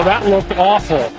that looked awful.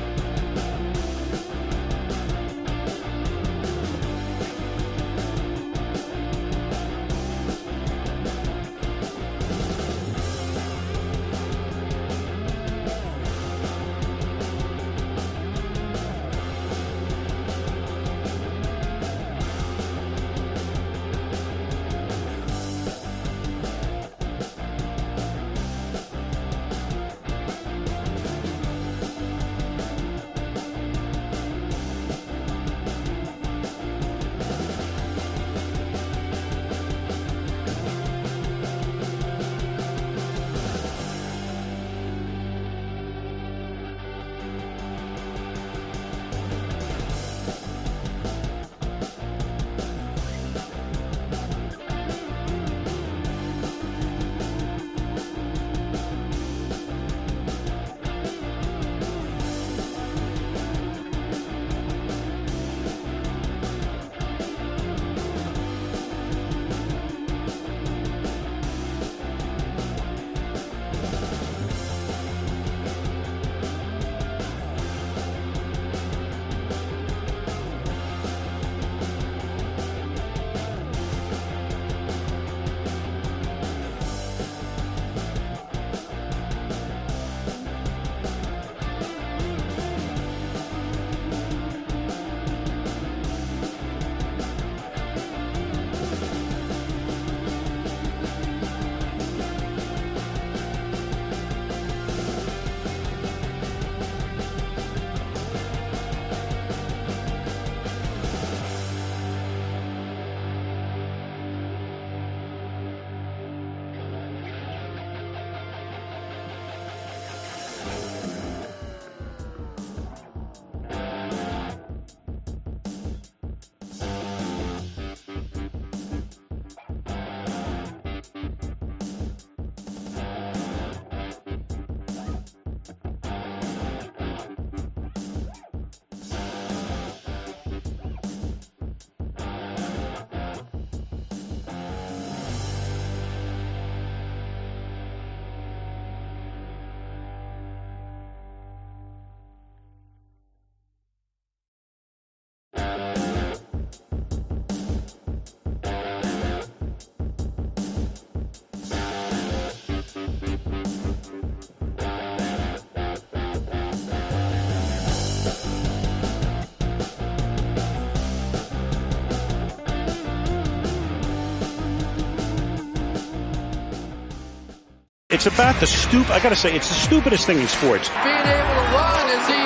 It's about I gotta say, it's the stupidest thing in sports. Being able to run as he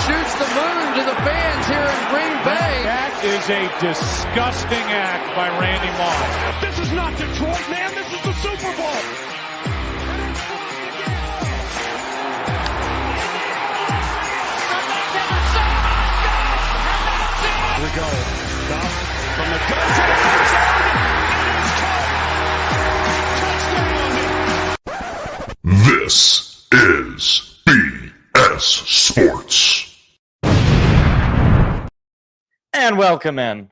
shoots the moon to the fans here in Green Bay. That is a disgusting act by Randy Moss. This is not Detroit, man. This is the Super Bowl. Here we go. Down from the gun to the touchdown. It is caught. Touchdown. This is BS Sports. And welcome in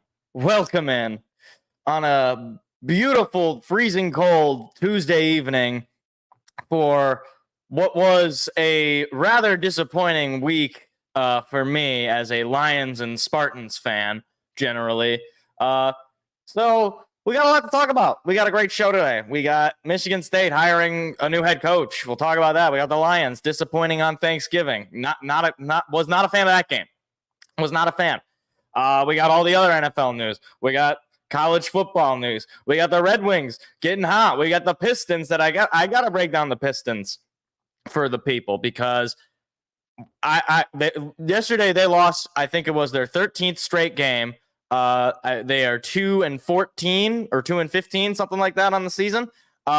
on a beautiful, freezing cold Tuesday evening for what was a rather disappointing week for me as a Lions and Spartans fan, generally. So we got a lot to talk about. We got a great show today. We got Michigan State hiring a new head coach. We'll talk about that. We got the Lions disappointing on Thanksgiving. Was not a fan of that game. Was not a fan. We got all the other NFL news. We got college football news. We got the Red Wings getting hot. We got the Pistons that I got to break down the Pistons for the people because yesterday they lost. I think it was their 13th straight game. They are 2-14 or 2-15, something like that on the season. We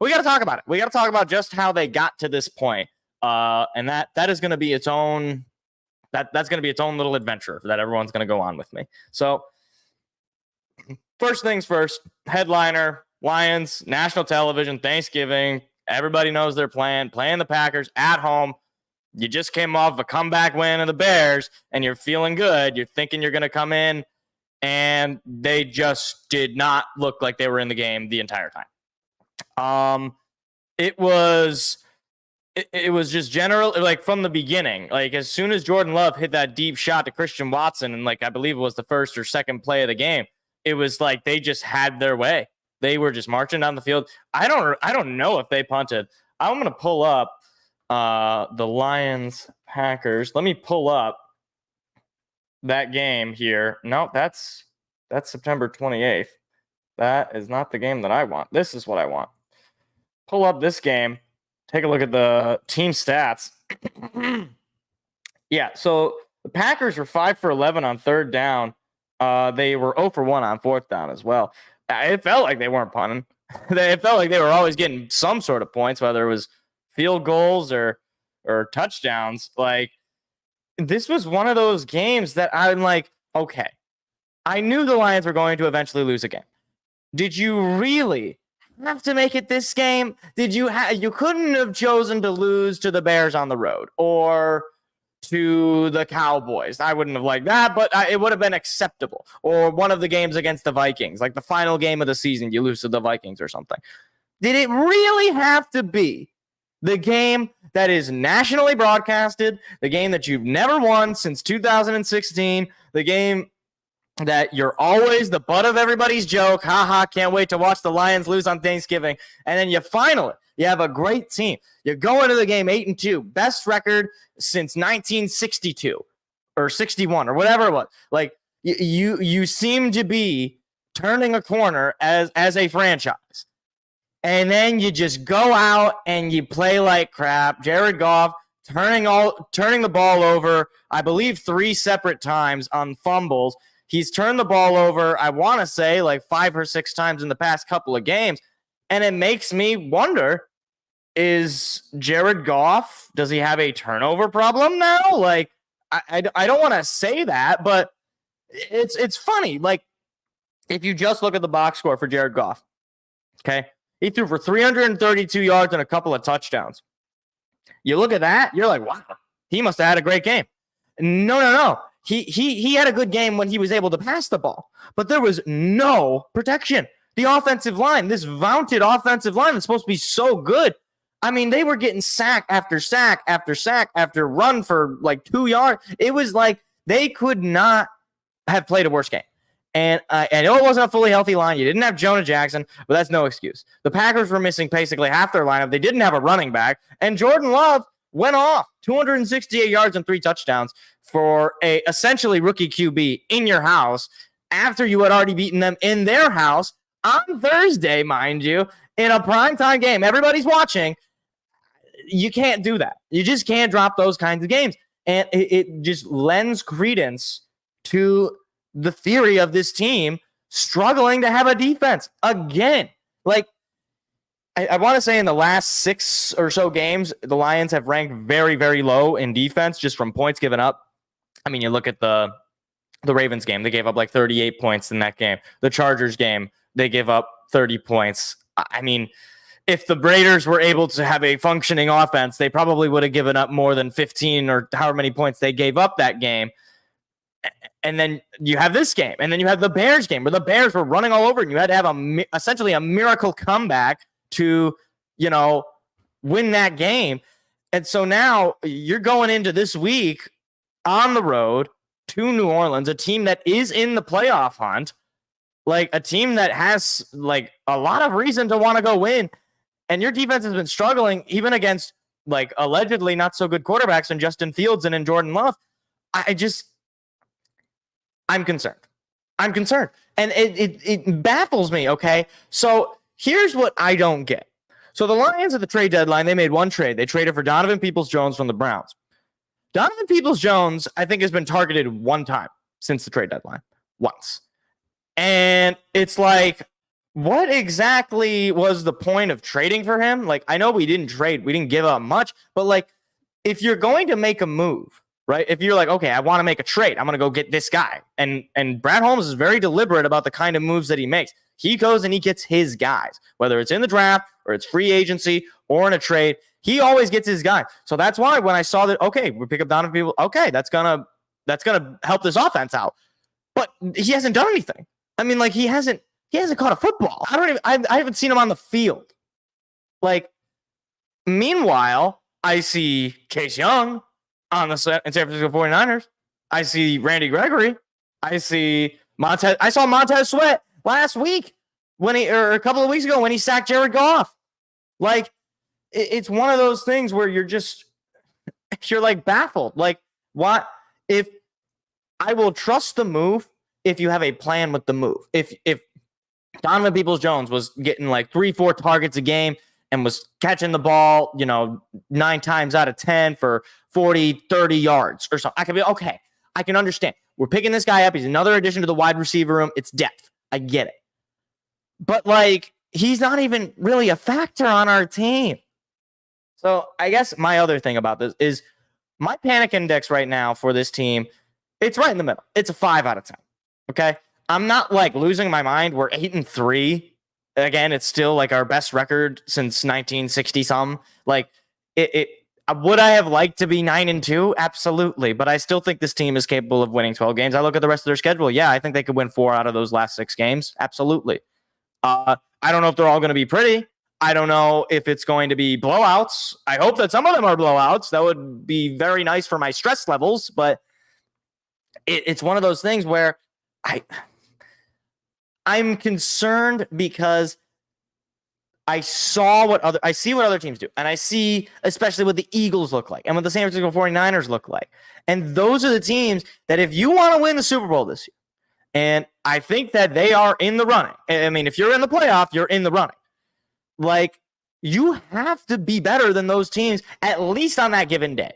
got to talk about it. We got to talk about just how they got to this point. And that is going to be its own. That's going to be its own little adventure that everyone's going to go on with me. So first things first, headliner, Lions, national television, Thanksgiving. Everybody knows they're playing the Packers at home. You just came off a comeback win of the Bears, and you're feeling good. You're thinking you're going to come in, and they just did not look like they were in the game the entire time. It was it was just general, like from the beginning. Like as soon as Jordan Love hit that deep shot to Christian Watson, and like I believe it was the first or second play of the game, it was like they just had their way. They were just marching down the field. I don't know if they punted. I'm gonna pull up the Lions Packers. Let me pull up that game here. No, that's September 28th. That is not the game that I want. This is what I want. Pull up this game. Take a look at the team stats. Yeah, so the Packers were 5 for 11 on third down. They were 0 for 1 on fourth down as well. It felt like they weren't punting. It felt like they were always getting some sort of points, whether it was field goals or touchdowns. Like, this was one of those games that I'm like, okay, I knew the Lions were going to eventually lose a game. Did you really have to make it this game? Did you you couldn't have chosen to lose to the Bears on the road or to the Cowboys. I wouldn't have liked that, but it would have been acceptable. Or one of the games against the Vikings, like the final game of the season, you lose to the Vikings or something. Did it really have to be the game that is nationally broadcasted, the game that you've never won since 2016, the game that you're always the butt of everybody's joke? Haha, can't wait to watch the Lions lose on Thanksgiving. And then you have a great team. You go into the game 8-2, best record since 1962 or 61 or whatever it was. Like you seem to be turning a corner as a franchise. And then you just go out and you play like crap. Jared Goff turning the ball over, I believe 3 separate times on fumbles. He's turned the ball over, I want to say, like 5 or 6 times in the past couple of games. And it makes me wonder, is Jared Goff, does he have a turnover problem now? Like, I don't want to say that, but it's funny. Like, if you just look at the box score for Jared Goff, okay, he threw for 332 yards and a couple of touchdowns. You look at that, you're like, wow, he must have had a great game. No. He had a good game when he was able to pass the ball, but there was no protection. The offensive line, this vaunted offensive line that's supposed to be so good. I mean, they were getting sack after sack after sack after run for like 2 yards. It was like they could not have played a worse game. And I know it wasn't a fully healthy line. You didn't have Jonah Jackson, but that's no excuse. The Packers were missing basically half their lineup. They didn't have a running back. And Jordan Love went off 268 yards and 3 touchdowns for a essentially rookie QB in your house after you had already beaten them in their house on Thursday, mind you, in a primetime game. Everybody's watching. You can't do that. You just can't drop those kinds of games. And it just lends credence to the theory of this team struggling to have a defense again. Like, I want to say in the last 6 or so games, the Lions have ranked very, very low in defense just from points given up. I mean, you look at the Ravens game, they gave up like 38 points in that game. The Chargers game, they gave up 30 points. I mean, if the Raiders were able to have a functioning offense, they probably would have given up more than 15 or however many points they gave up that game. And then you have this game, and then you have the Bears game where the Bears were running all over, and you had to have essentially a miracle comeback to, win that game. And so now you're going into this week on the road to New Orleans, a team that is in the playoff hunt, like a team that has like a lot of reason to want to go win. And your defense has been struggling even against like allegedly not so good quarterbacks in Justin Fields and in Jordan Love. I'm concerned. And it baffles me, okay? So here's what I don't get. So the Lions at the trade deadline, they made one trade. They traded for Donovan Peoples-Jones from the Browns. Donovan Peoples-Jones, I think, has been targeted one time since the trade deadline. Once. And it's like, what exactly was the point of trading for him? Like, I know we didn't trade. We didn't give up much. But, like, if you're going to make a move, right? If you're like, okay, I want to make a trade, I'm going to go get this guy. And Brad Holmes is very deliberate about the kind of moves that he makes. He goes and he gets his guys, whether it's in the draft or it's free agency or in a trade. He always gets his guy. So that's why when I saw that, okay, we pick up Donovan Peoples, okay, that's gonna help this offense out. But he hasn't done anything. I mean, like he hasn't caught a football. I haven't seen him on the field. Like, meanwhile, I see Chase Young on the San Francisco 49ers. I see Randy Gregory. I see Montez. I saw Montez Sweat last week or a couple of weeks ago when he sacked Jared Goff. Like, it's one of those things where you're like baffled. Like, what if I will trust the move if you have a plan with the move? If Donovan Peoples-Jones was getting like 3-4 targets a game and was catching the ball, 9 times out of 10 for 40, 30 yards or something, I could be okay. I can understand. We're picking this guy up. He's another addition to the wide receiver room. It's depth. I get it. But, like, he's not even really a factor on our team. So I guess my other thing about this is my panic index right now for this team, it's right in the middle. It's a 5 out of 10. Okay? I'm not, like, losing my mind. We're 8-3. Again, it's still, like, our best record since 1960-something. Like, would I have liked to be 9-2? Absolutely. But I still think this team is capable of winning 12 games. I look at the rest of their schedule. Yeah, I think they could win 4 out of those last 6 games. Absolutely. I don't know if they're all going to be pretty. I don't know if it's going to be blowouts. I hope that some of them are blowouts. That would be very nice for my stress levels. But it's one of those things where I'm concerned because I see what other teams do. And I see especially what the Eagles look like and what the San Francisco 49ers look like. And those are the teams that if you want to win the Super Bowl this year, and I think that they are in the running. I mean, if you're in the playoff, you're in the running. Like, you have to be better than those teams, at least on that given day.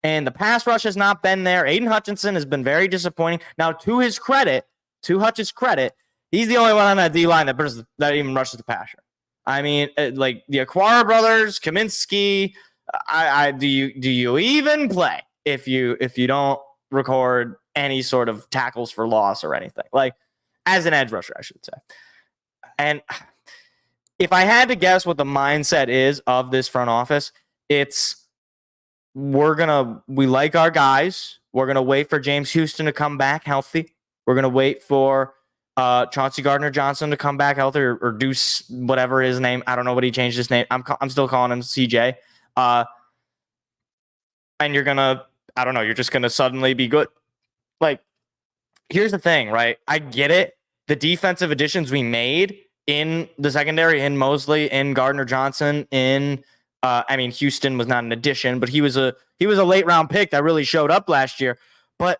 And the pass rush has not been there. Aiden Hutchinson has been very disappointing. Now, to Hutch's credit, he's the only one on that D-line that even rushes the passer. I mean, like the Aquara brothers, Kaminsky, do you even play if you don't record any sort of tackles for loss or anything? Like, as an edge rusher, I should say. And if I had to guess what the mindset is of this front office, it's we like our guys. We're going to wait for James Houston to come back healthy. We're going to wait for Chauncey Gardner-Johnson to come back healthy or Deuce, whatever his name. I don't know what he changed his name. I'm still calling him CJ. And you're just going to suddenly be good. Like, here's the thing, right? I get it. The defensive additions we made in the secondary, in Mosley, in Gardner-Johnson, Houston was not an addition, but he was a late round pick that really showed up last year. But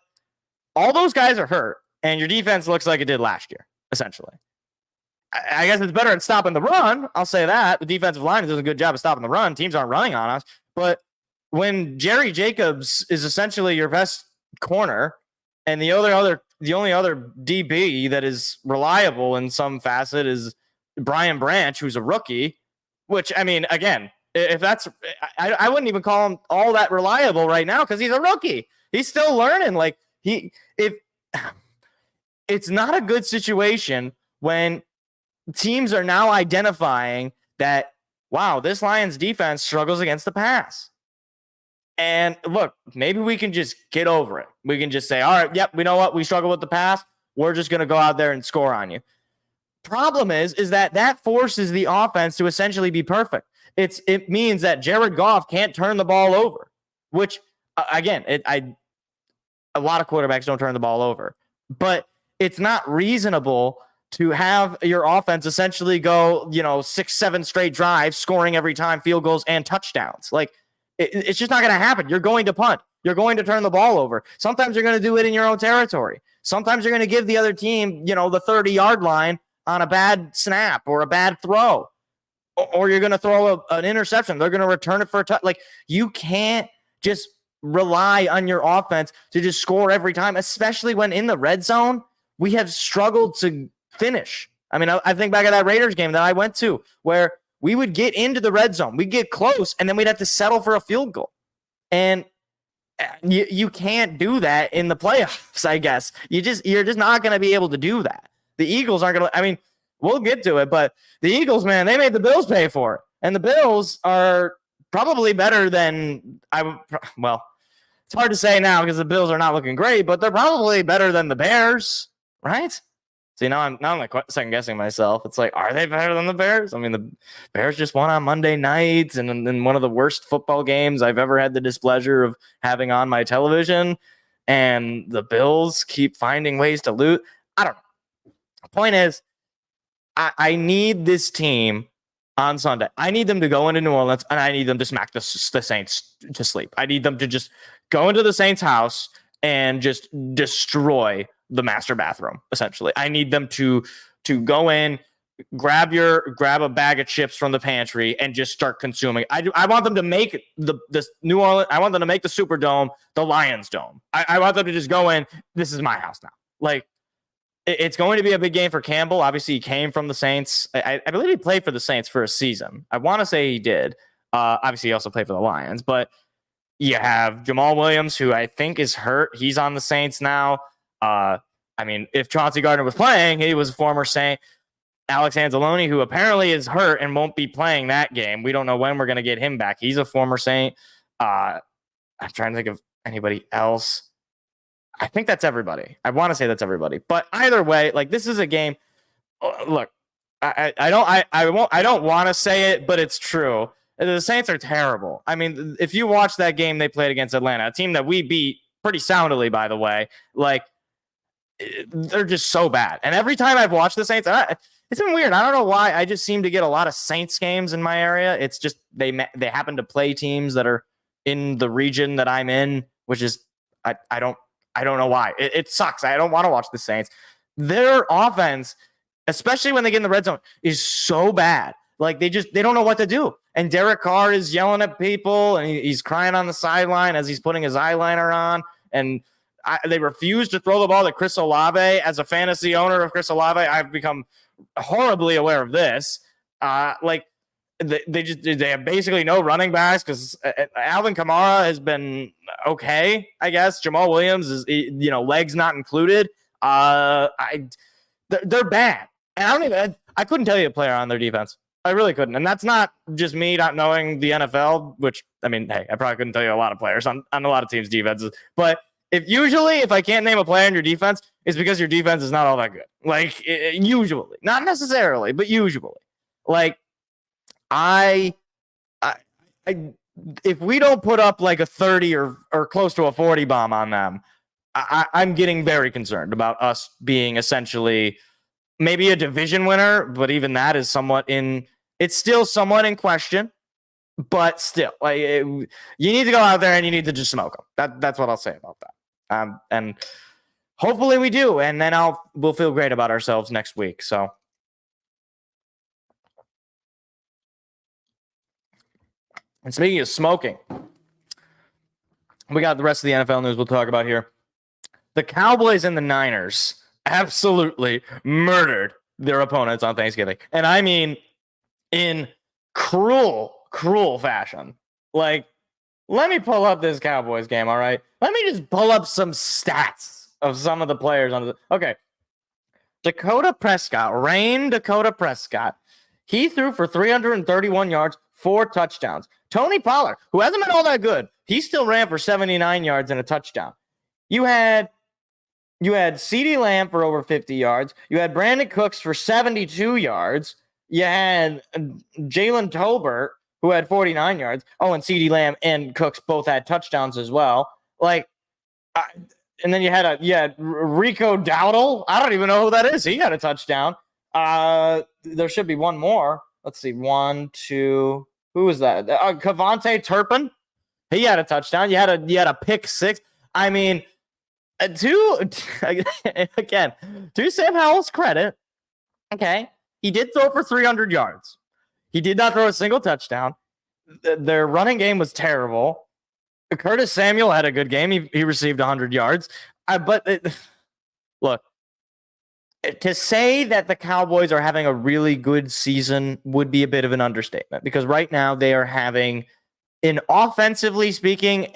all those guys are hurt, and your defense looks like it did last year, essentially. I guess it's better at stopping the run. I'll say that. The defensive line does a good job of stopping the run. Teams aren't running on us. But when Jerry Jacobs is essentially your best corner, and the only other DB that is reliable in some facet is Brian Branch, who's a rookie, which, I mean, again, if that's, I wouldn't even call him all that reliable right now because he's a rookie. He's still learning. Like, it's not a good situation when teams are now identifying that, wow, this Lions defense struggles against the pass. And look, maybe we can just get over it. We can just say, all right, yep, we know what? We struggle with the pass. We're just going to go out there and score on you. Problem is that forces the offense to essentially be perfect. It means that Jared Goff can't turn the ball over, which, again, a lot of quarterbacks don't turn the ball over. But it's not reasonable to have your offense essentially go, 6-7 straight drives, scoring every time, field goals and touchdowns. Like, it's just not going to happen. You're going to punt. You're going to turn the ball over. Sometimes you're going to do it in your own territory. Sometimes you're going to give the other team, the 30-yard line on a bad snap or a bad throw. Or you're going to throw an interception. They're going to return it for a touch. Like, you can't just rely on your offense to just score every time, especially when in the red zone, we have struggled to finish. I mean, I think back at that Raiders game that I went to where we would get into the red zone. We'd get close, and then we'd have to settle for a field goal. And you can't do that in the playoffs, I guess. You're just not going to be able to do that. The Eagles aren't going to – I mean, we'll get to it, but the Eagles, man, they made the Bills pay for it. And the Bills are probably better than well, it's hard to say now because the Bills are not looking great, but they're probably better than the Bears, right? See, now I'm like second guessing myself. It's like, are they better than the Bears? I mean, the Bears just won on Monday nights, and in one of the worst football games I've ever had the displeasure of having on my television. And the Bills keep finding ways to lose. I don't know. The point is, I need this team on Sunday. I need them to go into New Orleans, and I need them to smack the Saints to sleep. I need them to just go into the Saints' house and just destroy the master bathroom, essentially. I need them to go in, grab a bag of chips from the pantry and just start consuming. I want them to make the New Orleans. I want them to make the Superdome the Lions Dome. I want them to just go in. This is my house now. Like, it's going to be a big game for Campbell. Obviously, he came from the Saints. I believe he played for the Saints for a season. I want to say he did. Obviously, he also played for the Lions. But you have Jamal Williams, who I think is hurt. He's on the Saints now. I mean, if Chauncey Gardner was playing, he was a former Saint. Alex Anzalone, who apparently is hurt and won't be playing that game. We don't know when we're going to get him back. He's a former Saint. I'm trying to think of anybody else. I think that's everybody. I want to say that's everybody. But either way, like, this is a game. Look, I don't want to say it, but it's true. The Saints are terrible. I mean, if you watch that game they played against Atlanta, a team that we beat pretty soundly, by the way, like, they're just so bad. And every time I've watched the Saints, it's been weird. I don't know why. I just seem to get a lot of Saints games in my area. It's just they happen to play teams that are in the region that I'm in, which is I don't know why. It sucks. I don't want to watch the Saints. Their offense, especially when they get in the red zone, is so bad. Like, they don't know what to do. And Derek Carr is yelling at people, and he's crying on the sideline as he's putting his eyeliner on. And they refuse to throw the ball to Chris Olave. As a fantasy owner of Chris Olave, I've become horribly aware of this. Like, they have basically no running backs because Alvin Kamara has been okay, I guess. Jamal Williams is, legs not included. They're bad. And I couldn't tell you a player on their defense. I really couldn't. And that's not just me not knowing the NFL, which, I mean, hey, I probably couldn't tell you a lot of players on a lot of teams' defenses. But if I can't name a player on your defense, it's because your defense is not all that good. Like, usually. Not necessarily, but usually. Like, if we don't put up like a 30 or close to a 40 bomb on them, I'm getting very concerned about us being essentially maybe a division winner, but even that is still somewhat in question. But still, like, you need to go out there and you need to just smoke them. That's what I'll say about that. And hopefully we do, and then we'll feel great about ourselves next week. So. And speaking of smoking, we got the rest of the NFL news we'll talk about here. The Cowboys and the Niners absolutely murdered their opponents on Thanksgiving. And I mean in cruel fashion. Like, let me pull up this Cowboys game, all right? Let me just pull up some stats of some of the players on the... Okay. Dakota Prescott. He threw for 331 yards, 4 touchdowns. Tony Pollard, who hasn't been all that good, he still ran for 79 yards and a touchdown. You had CeeDee Lamb for over 50 yards. You had Brandon Cooks for 72 yards. You had Jalen Tolbert, who had 49 yards. Oh, and CeeDee Lamb and Cooks both had touchdowns as well. Like, and then you had Rico Dowdle. I don't even know who that is. He had a touchdown. There should be one more. Let's see. 1, 2. Who was that? Kavontae Turpin. He had a touchdown. You had a pick 6. I mean, to Sam Howell's credit, okay, he did throw for 300 yards. He did not throw a single touchdown. Their running game was terrible. Curtis Samuel had a good game. He received 100 yards. Look, to say that the Cowboys are having a really good season would be a bit of an understatement, because right now they are having, in offensively speaking,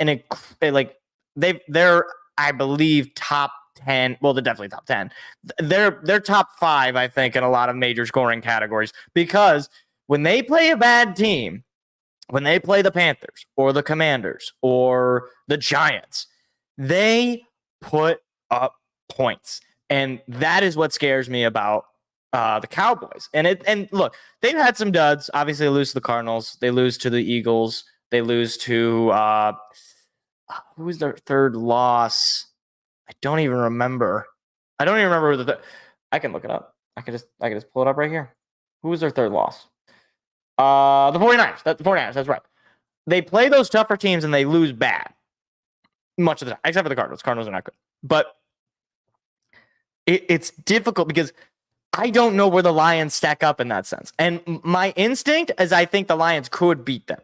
they're I believe top 10. Well, they're definitely top 10. They're top 5, I think, in a lot of major scoring categories, because when they play a bad team, when they play the Panthers or the Commanders or the Giants, they put up points. And that is what scares me about the Cowboys. And look, they've had some duds. Obviously, they lose to the Cardinals. They lose to the Eagles. They lose to who was their third loss? I don't even remember. I don't even remember who I can look it up. I can just pull it up right here. Who was their third loss? The 49ers. The 49ers. That's right. They play those tougher teams and they lose bad much of the time, except for the Cardinals. Cardinals are not good. But it's difficult because I don't know where the Lions stack up in that sense. And my instinct is I think the Lions could beat them.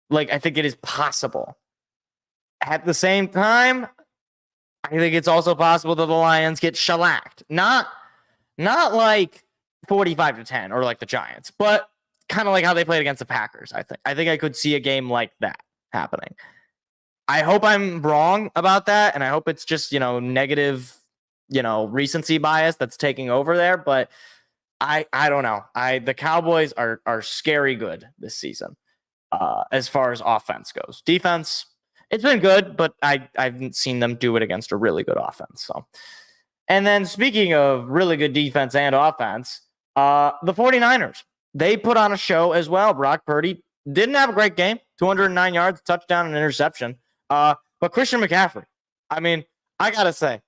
Like, I think it is possible. At the same time, I think it's also possible that the Lions get shellacked. Not like 45-10 or like the Giants, but kind of like how they played against the Packers, I think. I think I could see a game like that happening. I hope I'm wrong about that, and I hope it's just, negative, recency bias that's taking over there, but I don't know. The Cowboys are scary good this season as far as offense goes. Defense, it's been good, but I haven't seen them do it against a really good offense. So, and then speaking of really good defense and offense, the 49ers, they put on a show as well. Brock Purdy didn't have a great game, 209 yards, touchdown, and interception. But Christian McCaffrey, I mean, I got to say,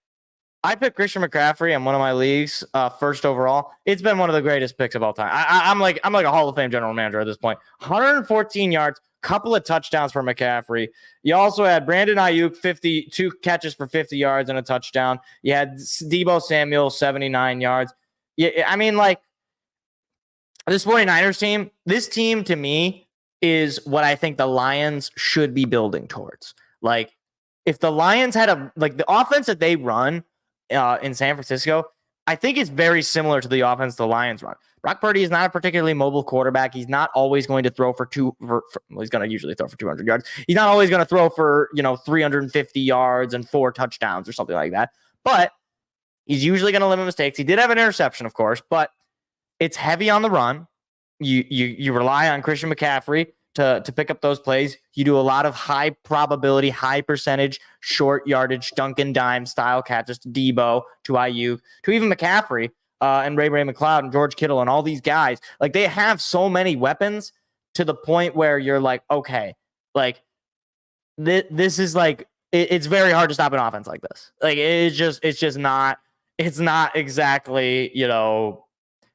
I picked Christian McCaffrey in one of my leagues, first overall. It's been one of the greatest picks of all time. I'm like a Hall of Fame general manager at this point. 114 yards, couple of touchdowns for McCaffrey. You also had Brandon Ayuk, 52 catches for 50 yards and a touchdown. You had Deebo Samuel, 79 yards. Yeah, I mean, like, this 49ers team, this team to me is what I think the Lions should be building towards. Like, if the Lions had the offense that they run in San Francisco, I think it's very similar to the offense the Lions run. Brock Purdy is not a particularly mobile quarterback. He's not always going to throw he's going to usually throw for 200 yards. He's not always going to throw for, 350 yards and 4 touchdowns or something like that. But he's usually going to limit mistakes. He did have an interception, of course, but it's heavy on the run. You rely on Christian McCaffrey to pick up those plays. You do a lot of high probability, high percentage, short yardage, dunk and dime style catches to Deebo, to Ayuk, to even McCaffrey and Ray McLeod and George Kittle and all these guys. Like, they have so many weapons to the point where you're like, okay, like this is like, it's very hard to stop an offense like this. Like, it's not exactly,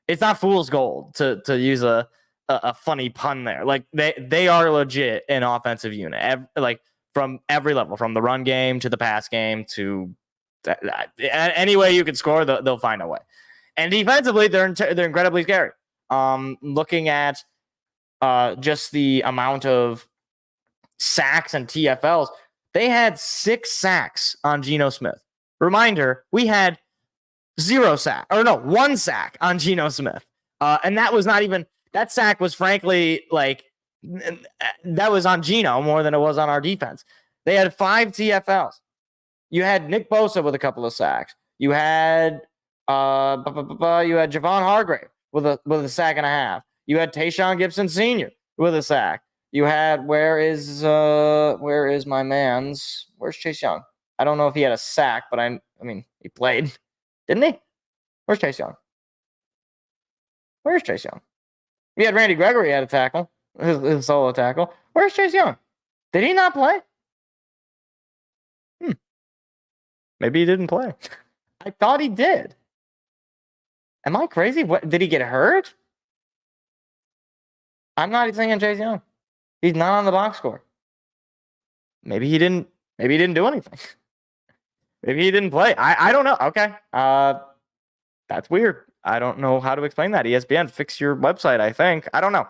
it's not fool's gold to use a funny pun there. Like, they are legit an offensive unit, like from every level, from the run game to the pass game to any way you can score, they'll find a way. And defensively, they're incredibly scary. Looking at just the amount of sacks and TFLs, they had 6 sacks on Geno Smith. Reminder, we had 1 sack on Geno Smith. And that was not even, that sack was frankly like, that was on Geno more than it was on our defense. They had 5 TFLs. You had Nick Bosa with a couple of sacks. You had Javon Hargrave with a sack and a half. You had Tayshaun Gibson Sr. with a sack. You had where's my man's? Where's Chase Young? I don't know if he had a sack, but I mean he played, didn't he? Where's Chase Young? We had Randy Gregory had a tackle, his solo tackle. Where's Chase Young? Did he not play? Maybe he didn't play. I thought he did. Am I crazy? What, did he get hurt? I'm not thinking Chase Young. He's not on the box score. Maybe he didn't do anything. Maybe he didn't play. I don't know. Okay. That's weird. I don't know how to explain that. ESPN, fix your website, I think. I don't know.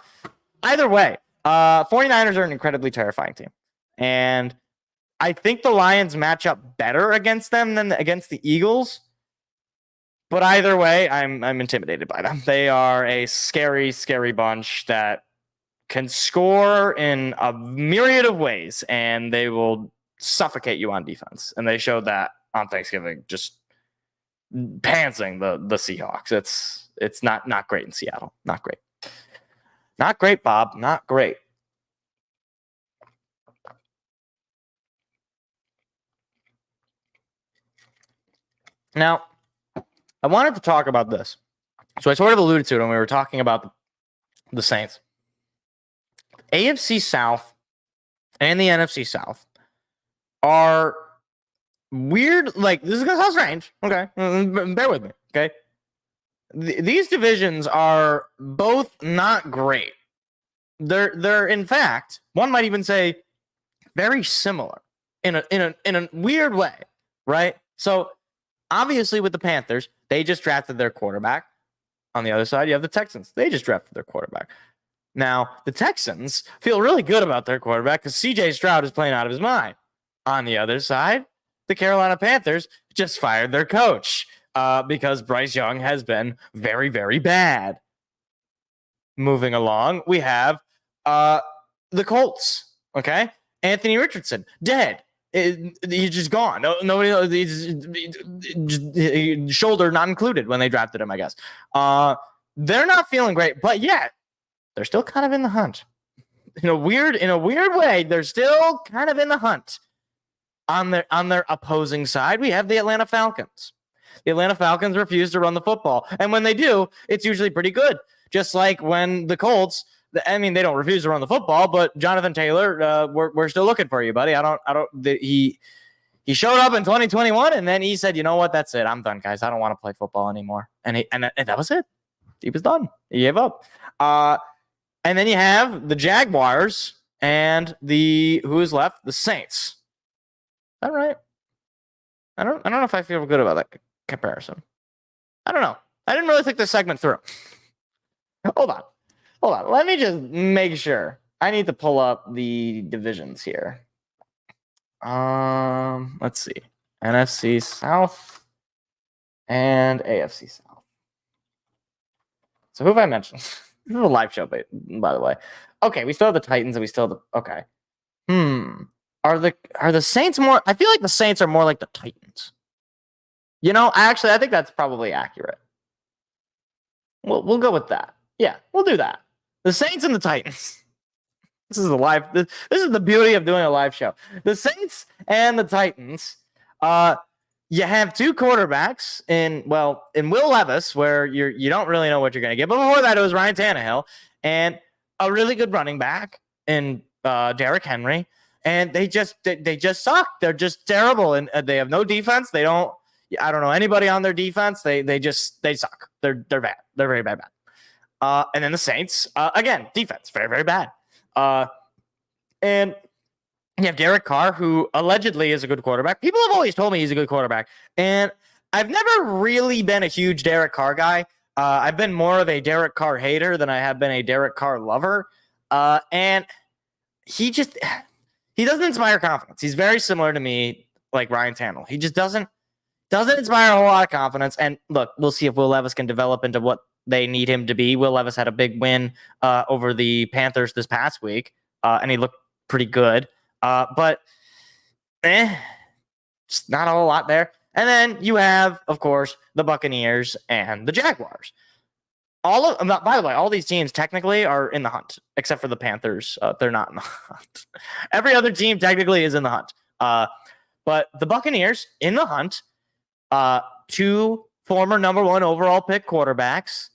Either way, 49ers are an incredibly terrifying team. And I think the Lions match up better against them than against the Eagles. But either way, I'm intimidated by them. They are a scary, scary bunch that can score in a myriad of ways, and they will suffocate you on defense. And they showed that on Thanksgiving, just pantsing the Seahawks. It's not great in Seattle. Not great. Not great, Bob. Not great. Now, I wanted to talk about this. So I sort of alluded to it when we were talking about the Saints. AFC South and the NFC South are weird. Like, this is going to sound strange. Okay. Bear with me. Okay. These divisions are both not great. They're in fact, one might even say very similar in a weird way, right? So obviously with the Panthers, they just drafted their quarterback. On the other side, you have the Texans. They just drafted their quarterback. Now, the Texans feel really good about their quarterback because C.J. Stroud is playing out of his mind. On the other side, the Carolina Panthers just fired their coach because Bryce Young has been very, very bad. Moving along, we have the Colts, okay? Anthony Richardson, dead. He's just gone. Nobody, shoulder not included when they drafted him, I guess. They're not feeling great, but yet they're still kind of in the hunt. In a weird way, they're still kind of in the hunt. On their opposing side, we have the Atlanta Falcons. The Atlanta Falcons refuse to run the football, and when they do, it's usually pretty good. Just like when the Colts. I mean, they don't refuse to run the football, but Jonathan Taylor, we're still looking for you, buddy. He showed up in 2021, and then he said, you know what? That's it. I'm done, guys. I don't want to play football anymore. And that was it. He was done. He gave up. And then you have the Jaguars and who is left? The Saints. Is that right? I don't know if I feel good about that comparison. I don't know. I didn't really think this segment through. Hold on. Let me just make sure. I need to pull up the divisions here. Let's see. NFC South and AFC South. So who have I mentioned? This is a live show, by the way. Okay, we still have the Titans and we still have the okay. Are the Saints more? I feel like the Saints are more like the Titans. I think that's probably accurate. We'll go with that. Yeah, we'll do that. The Saints and the Titans. This is the beauty of doing a live show. The Saints and the Titans. You have two quarterbacks in Will Levis, where you don't really know what you're going to get. But before that, it was Ryan Tannehill and a really good running back in Derrick Henry. And they just suck. They're just terrible, and they have no defense. I don't know anybody on their defense. They suck. They're bad. They're very bad. And then the Saints, again, defense, very, very bad. And you have Derek Carr, who allegedly is a good quarterback. People have always told me he's a good quarterback. And I've never really been a huge Derek Carr guy. I've been more of a Derek Carr hater than I have been a Derek Carr lover. And he doesn't inspire confidence. He's very similar to me, like Ryan Tannehill. He just doesn't inspire a whole lot of confidence. And look, we'll see if Will Levis can develop into what they need him to be. Will Levis had a big win over the Panthers this past week, and he looked pretty good. But just not a whole lot there. And then you have, of course, the Buccaneers and the Jaguars. By the way, all these teams technically are in the hunt, except for the Panthers. They're not in the hunt. Every other team technically is in the hunt. But the Buccaneers in the hunt, two former number one overall pick quarterbacks,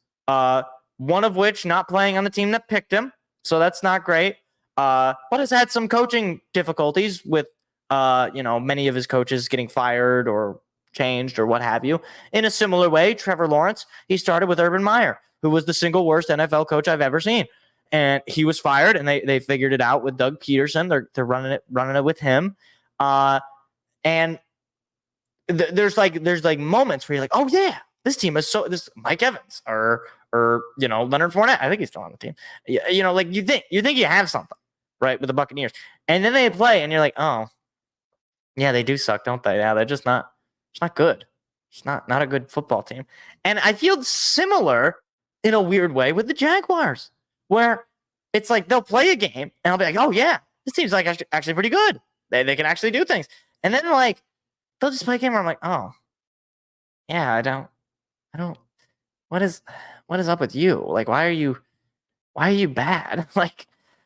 one of which not playing on the team that picked him. So that's not great. But has had some coaching difficulties with, many of his coaches getting fired or changed or what have you. In a similar way, Trevor Lawrence, he started with Urban Meyer, who was the single worst NFL coach I've ever seen. And he was fired, and they figured it out with Doug Peterson. They're running it with him. And there's moments where you're like, oh yeah, this team is this Mike Evans or Leonard Fournette. I think he's still on the team. You think you have something right with the Buccaneers, and then they play, and you're like, oh yeah, they do suck, don't they? Yeah, they're just not. It's not good. It's not a good football team. And I feel similar in a weird way with the Jaguars, where it's like they'll play a game, and I'll be like, oh yeah, this team's like actually pretty good. They can actually do things, and then like they'll just play a game where I'm like, oh yeah, I don't. What is up with you? Like, why are you bad? Like,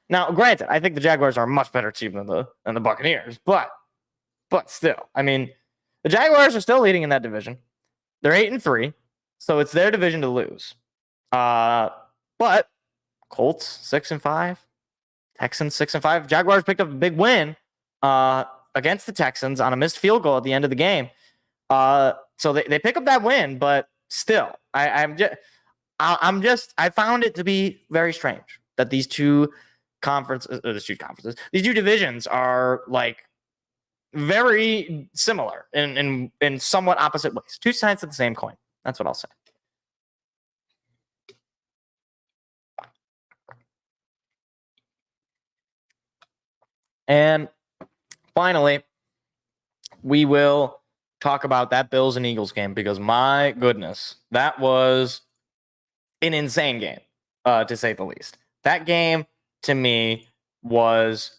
now, granted, I think the Jaguars are a much better team than the Buccaneers, but still, I mean, the Jaguars are still leading in that division. They're 8-3. So it's their division to lose. But Colts 6-5, Texans 6-5. Jaguars picked up a big win against the Texans on a missed field goal at the end of the game. So they pick up that win, but still, I found it to be very strange that these two divisions are like very similar in somewhat opposite ways. Two sides of the same coin. That's what I'll say. And finally, we will talk about that Bills and Eagles game because my goodness, that was an insane game, to say the least. That game, to me, was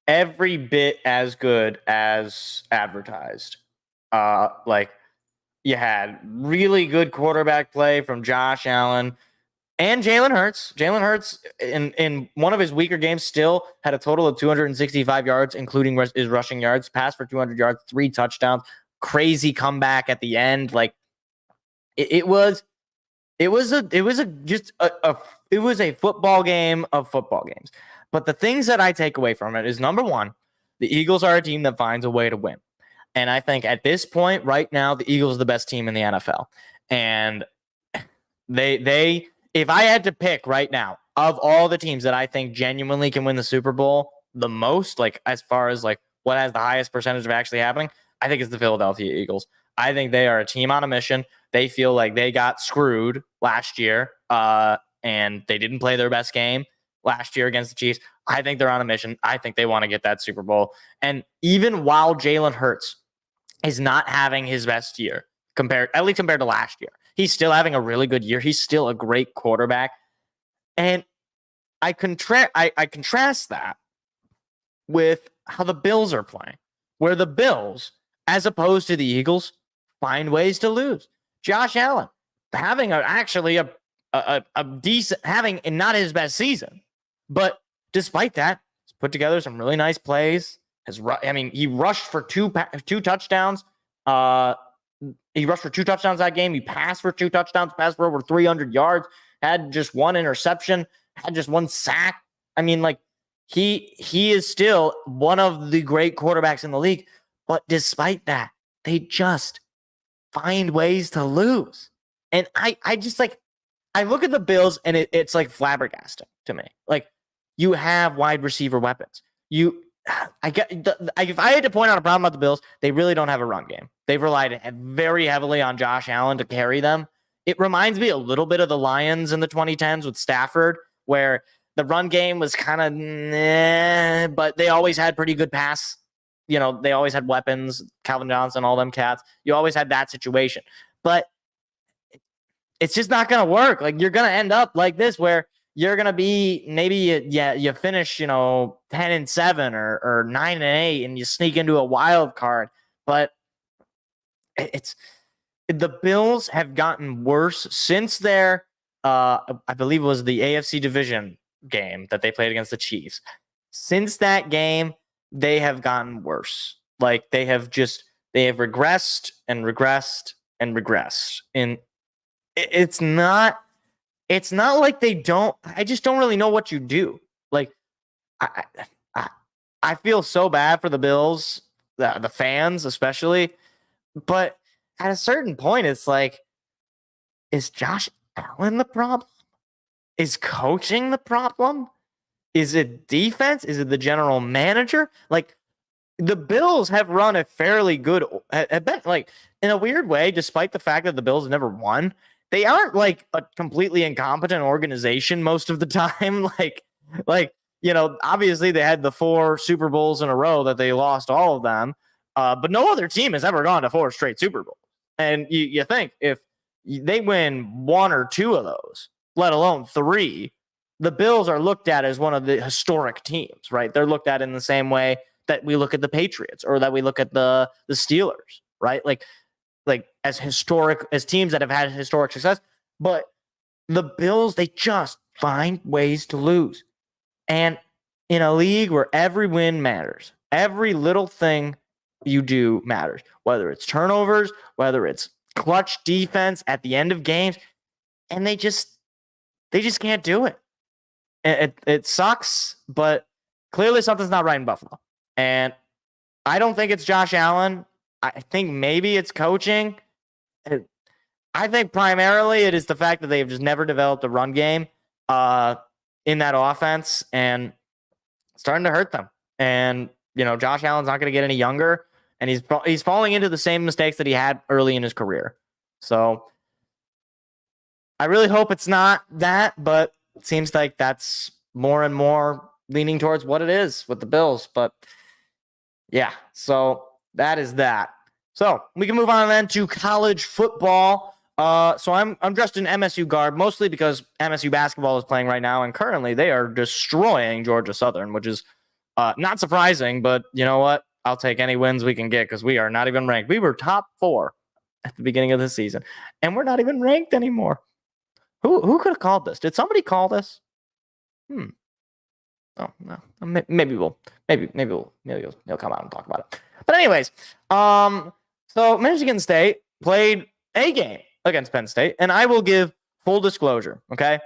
every bit as good as advertised. Like, you had really good quarterback play from Josh Allen and Jalen Hurts. Jalen Hurts, in one of his weaker games, still had a total of 265 yards, including his rushing yards, passed for 200 yards, 3 touchdowns, crazy comeback at the end. Like, it was a football game of football games. But the things that I take away from it is, number one, the Eagles are a team that finds a way to win. And I think at this point, right now, the Eagles are the best team in the NFL. And they if I had to pick right now of all the teams that I think genuinely can win the Super Bowl the most, like as far as like what has the highest percentage of actually happening, I think it's the Philadelphia Eagles. I think they are a team on a mission. They feel like they got screwed last year, and they didn't play their best game last year against the Chiefs. I think they're on a mission. I think they want to get that Super Bowl. And even while Jalen Hurts is not having his best year, at least compared to last year, he's still having a really good year. He's still a great quarterback. And I contrast that with how the Bills are playing, where the Bills, as opposed to the Eagles, find ways to lose. Josh Allen having having not his best season, but despite that, he's put together some really nice plays. He rushed for two touchdowns. He rushed for 2 touchdowns that game. He passed for 2 touchdowns, passed for over 300 yards, had just 1 interception, had just 1 sack. I mean, like, he is still one of the great quarterbacks in the league. But despite that, they just find ways to lose. And I just like, I look at the Bills and it's like flabbergasting to me. Like, you have wide receiver weapons. If I had to point out a problem about the Bills, they really don't have a run game. They've relied very heavily on Josh Allen to carry them. It reminds me a little bit of the Lions in the 2010s with Stafford, where the run game was kind of but they always had pretty good pass. You know, they always had weapons, Calvin Johnson, all them cats. You always had that situation. But it's just not going to work. Like, you're going to end up like this, where you're going to be maybe you finish, 10-7 or 9-8 and you sneak into a wild card. But the Bills have gotten worse since their I believe it was the AFC division game that they played against the Chiefs. Since that game, they have gotten worse. Like, they have regressed and regressed and regressed. And it's not like they don't. I just don't really know what you do. Like, I feel so bad for the Bills, the fans especially. But at a certain point, it's like, is Josh Allen the problem? Is coaching the problem? Is it defense? Is it the general manager? Like, the Bills have run a fairly good, like, in a weird way, despite the fact that the Bills never won. They aren't like a completely incompetent organization most of the time. Obviously they had the 4 Super Bowls in a row that they lost all of them. But no other team has ever gone to 4 straight Super Bowls. And you think if they win 1 or 2 of those, let alone 3, the Bills are looked at as one of the historic teams, right? They're looked at in the same way that we look at the Patriots or that we look at the Steelers, right? Like as teams that have had historic success. But the Bills, they just find ways to lose. And in a league where every win matters, every little thing you do matters, whether it's turnovers, whether it's clutch defense at the end of games, and they just can't do it. It sucks, but clearly something's not right in Buffalo. And I don't think it's Josh Allen. I think maybe it's coaching. I think primarily it is the fact that they've just never developed a run game in that offense, and it's starting to hurt them. And, Josh Allen's not going to get any younger, and he's falling into the same mistakes that he had early in his career. So I really hope it's not that, but it seems like that's more and more leaning towards what it is with the Bills. But yeah, so that is that. So we can move on then to college football. So I'm dressed in MSU garb, mostly because MSU basketball is playing right now, and currently they are destroying Georgia Southern, which is not surprising, but you know what? I'll take any wins we can get because we are not even ranked. We were top 4 at the beginning of the season, and we're not even ranked anymore. Who could have called this? Did somebody call this? Oh no. Maybe he'll come out and talk about it. But anyways, so Michigan State played a game against Penn State, and I will give full disclosure. Okay.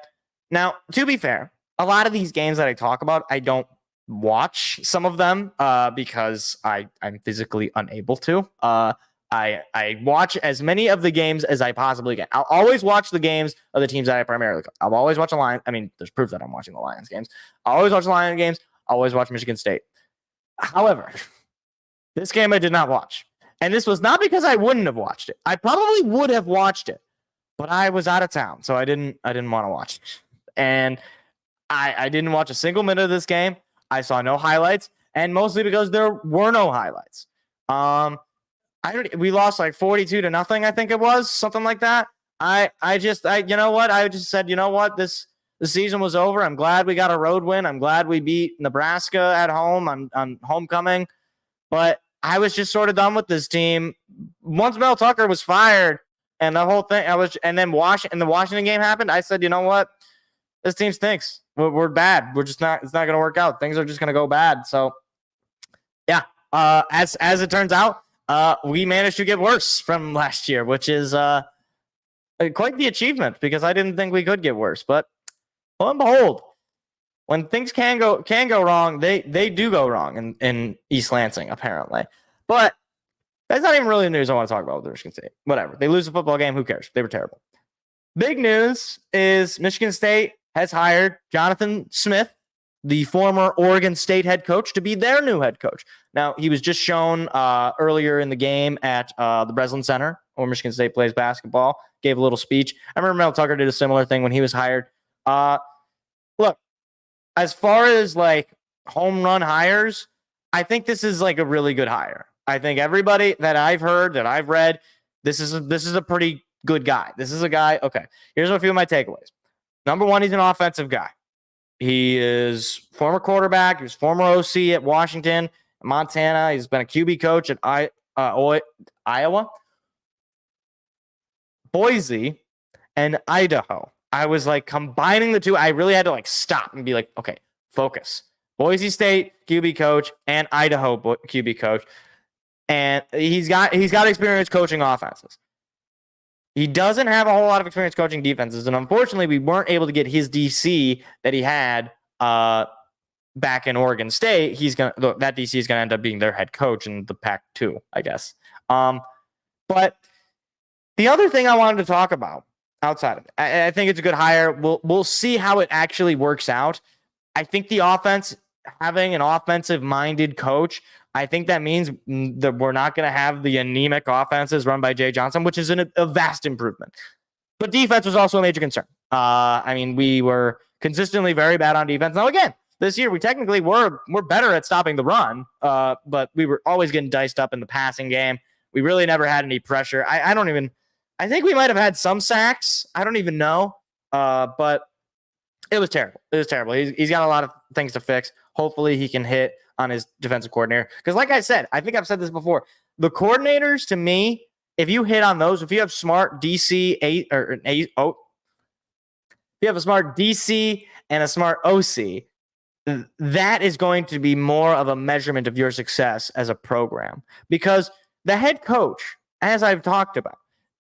Now, to be fair, a lot of these games that I talk about, I don't watch some of them because I'm physically unable to. I watch as many of the games as I possibly can. I'll always watch the games of the teams that I primarily cover. I'll always watch the Lions. I mean, there's proof that I'm watching the Lions games. I'll always watch the Lions games. I'll always watch Michigan State. However, this game I did not watch. And this was not because I wouldn't have watched it. I probably would have watched it, but I was out of town, so I didn't want to watch it. And I didn't watch a single minute of this game. I saw no highlights, and mostly because there were no highlights. We lost like 42-0, I think it was, something like that. I just said, the season was over. I'm glad we got a road win. I'm glad we beat Nebraska at home on homecoming. But I was just sort of done with this team. Once Mel Tucker was fired and the whole thing, the Washington game happened, I said, you know what? This team stinks. We're bad. It's not going to work out. Things are just going to go bad. So yeah, as it turns out, we managed to get worse from last year, which is quite the achievement because I didn't think we could get worse. But lo and behold, when things can go wrong, they do go wrong in East Lansing, apparently. But that's not even really the news I want to talk about with Michigan State. Whatever. They lose a football game. Who cares? They were terrible. Big news is Michigan State has hired Jonathan Smith, the former Oregon State head coach, to be their new head coach. Now, he was just shown earlier in the game at the Breslin Center, where Michigan State plays basketball, gave a little speech. I remember Mel Tucker did a similar thing when he was hired. Look, as far as like home run hires, I think this is like a really good hire. I think everybody that I've heard, that I've read, this is a pretty good guy. This is a guy. Okay, here's a few of my takeaways. Number one, he's an offensive guy. He is former quarterback. He was former OC at Washington, Montana. He's been a QB coach at Iowa, Boise, and Idaho. I was like combining the two. I really had to like stop and be like, okay, focus. Boise State QB coach and Idaho QB coach. And he's got experience coaching offenses. He doesn't have a whole lot of experience coaching defenses, and unfortunately, we weren't able to get his DC that he had back in Oregon State. That DC is gonna end up being their head coach in the Pac-2, I guess. But the other thing I wanted to talk about outside of it, I think it's a good hire. We'll see how it actually works out. I think the offense, having an offensive-minded coach, I think that means that we're not going to have the anemic offenses run by Jay Johnson, which is a vast improvement. But defense was also a major concern. We were consistently very bad on defense. Now, again, this year we technically we're better at stopping the run, but we were always getting diced up in the passing game. We really never had any pressure. I think we might have had some sacks. I don't even know, but it was terrible. It was terrible. He's got a lot of things to fix. Hopefully he can hit on his defensive coordinator. Because like I said, I think I've said this before, the coordinators to me, if you hit on those, if you have smart DC if you have a smart DC and a smart OC, that is going to be more of a measurement of your success as a program. Because the head coach, as I've talked about,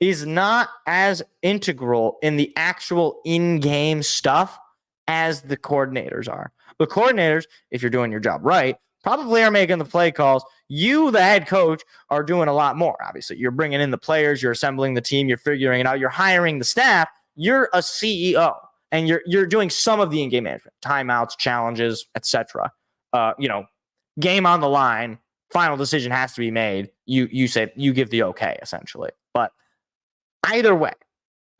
is not as integral in the actual in-game stuff as the coordinators are. The coordinators, if you're doing your job right, probably are making the play calls. You, the head coach, are doing a lot more. Obviously, you're bringing in the players, you're assembling the team, you're figuring it out, you're hiring the staff. You're a CEO, and you're doing some of the in-game management, timeouts, challenges, etc. Game on the line, final decision has to be made. You say you give the okay, essentially. But either way,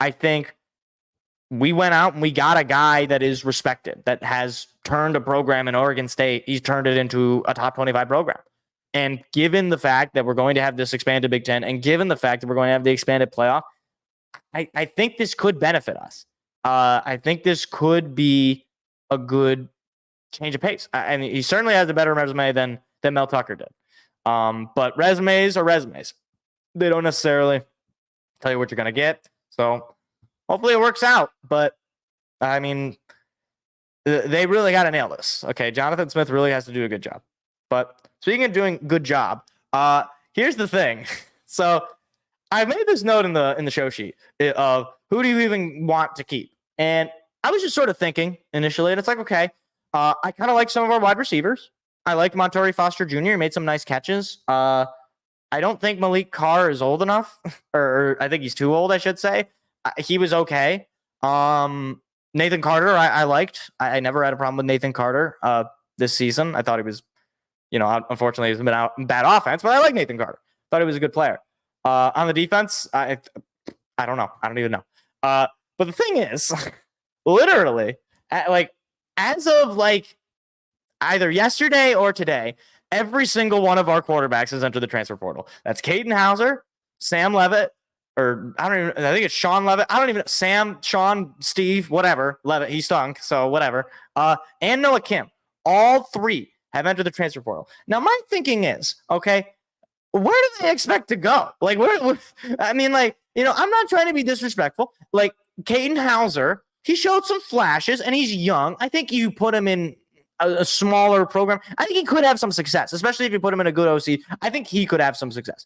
I think we went out and we got a guy that is respected, that has turned a program in Oregon State. He's turned it into a top 25 program. And given the fact that we're going to have this expanded Big Ten, and given the fact that we're going to have the expanded playoff, I think this could benefit us. I think this could be a good change of pace. I mean, he certainly has a better resume than Mel Tucker did. But resumes are resumes. They don't necessarily tell you what you're going to get. So hopefully it works out. But, I mean, they really got to nail this. Okay, Jonathan Smith really has to do a good job. But speaking of doing good job, here's the thing. So I made this note in the show sheet of who do you even want to keep? And I was just sort of thinking initially, and it's like, okay, I kind of like some of our wide receivers. I like Montorie Foster Jr. He made some nice catches. I don't think Malik Carr is old enough, or I think he's too old, I should say. He was okay. Nathan Carter, I liked. I never had a problem with Nathan Carter this season. I thought he was, unfortunately, he's been out in bad offense, but I like Nathan Carter. Thought he was a good player. On the defense, I don't know. I don't even know. But the thing is, literally, as of either yesterday or today, every single one of our quarterbacks has entered the transfer portal. That's Caden Hauser, Sam Levitt, or I think it's Sean Levitt. I don't even know. Sam, Sean, Steve, whatever. Levitt, he stunk, so whatever. And Noah Kim. All three have entered the transfer portal. Now, my thinking is, okay, where do they expect to go? I'm not trying to be disrespectful. Caden Hauser, he showed some flashes, and he's young. I think you put him in a smaller program, I think he could have some success, especially if you put him in a good OC. I think he could have some success.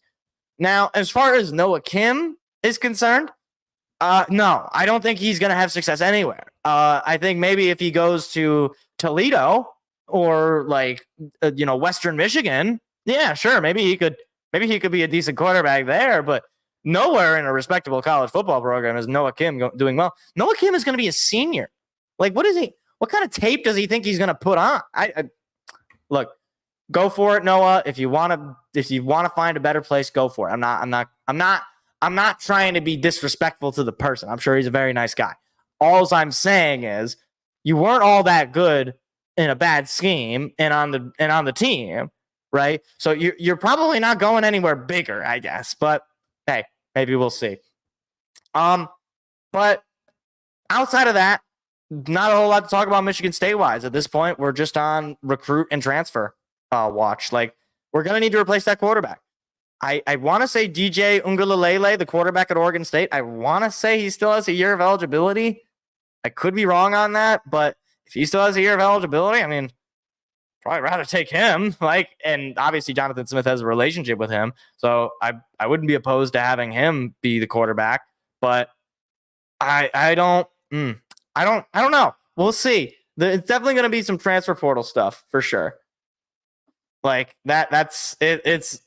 Now, as far as Noah Kim is concerned, no, I don't think he's going to have success anywhere. I think maybe if he goes to Toledo or Western Michigan, yeah, sure, maybe he could be a decent quarterback there, but nowhere in a respectable college football program is Noah Kim doing well. Noah Kim is going to be a senior. What is he? What kind of tape does he think he's going to put on? Look, go for it, Noah. If you want to find a better place, go for it. I'm not trying to be disrespectful to the person. I'm sure he's a very nice guy. All I'm saying is you weren't all that good in a bad scheme and on the team, right? So you're probably not going anywhere bigger, I guess. But hey, maybe we'll see. But outside of that, not a whole lot to talk about Michigan State-wise. At this point, we're just on recruit and transfer watch. We're going to need to replace that quarterback. I want to say DJ Ungalalele, the quarterback at Oregon State, I want to say he still has a year of eligibility. I could be wrong on that, but if he still has a year of eligibility, I mean, probably rather take him. And obviously Jonathan Smith has a relationship with him, so I wouldn't be opposed to having him be the quarterback. But I don't know. We'll see. It's definitely going to be some transfer portal stuff for sure. That's it. It's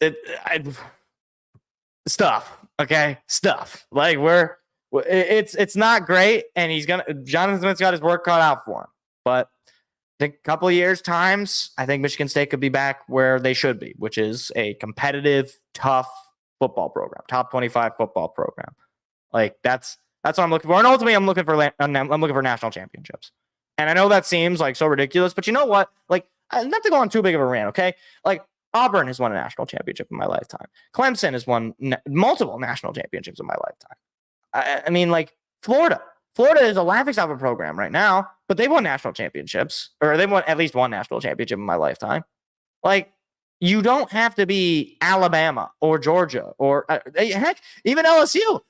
stuff. Okay, stuff. It's not great, and Jonathan Smith's got his work cut out for him. But I think a couple of years times, I think Michigan State could be back where they should be, which is a competitive, tough football program, top 25 football program. That's what I'm looking for. And ultimately, I'm looking for national championships. And I know that seems so ridiculous, but you know what? Not to go on too big of a rant, okay? Auburn has won a national championship in my lifetime. Clemson has won multiple national championships in my lifetime. I mean, Florida. Florida is a laughingstock of a program right now, but they've won national championships, or they've won at least one national championship in my lifetime. You don't have to be Alabama or Georgia or heck, even LSU.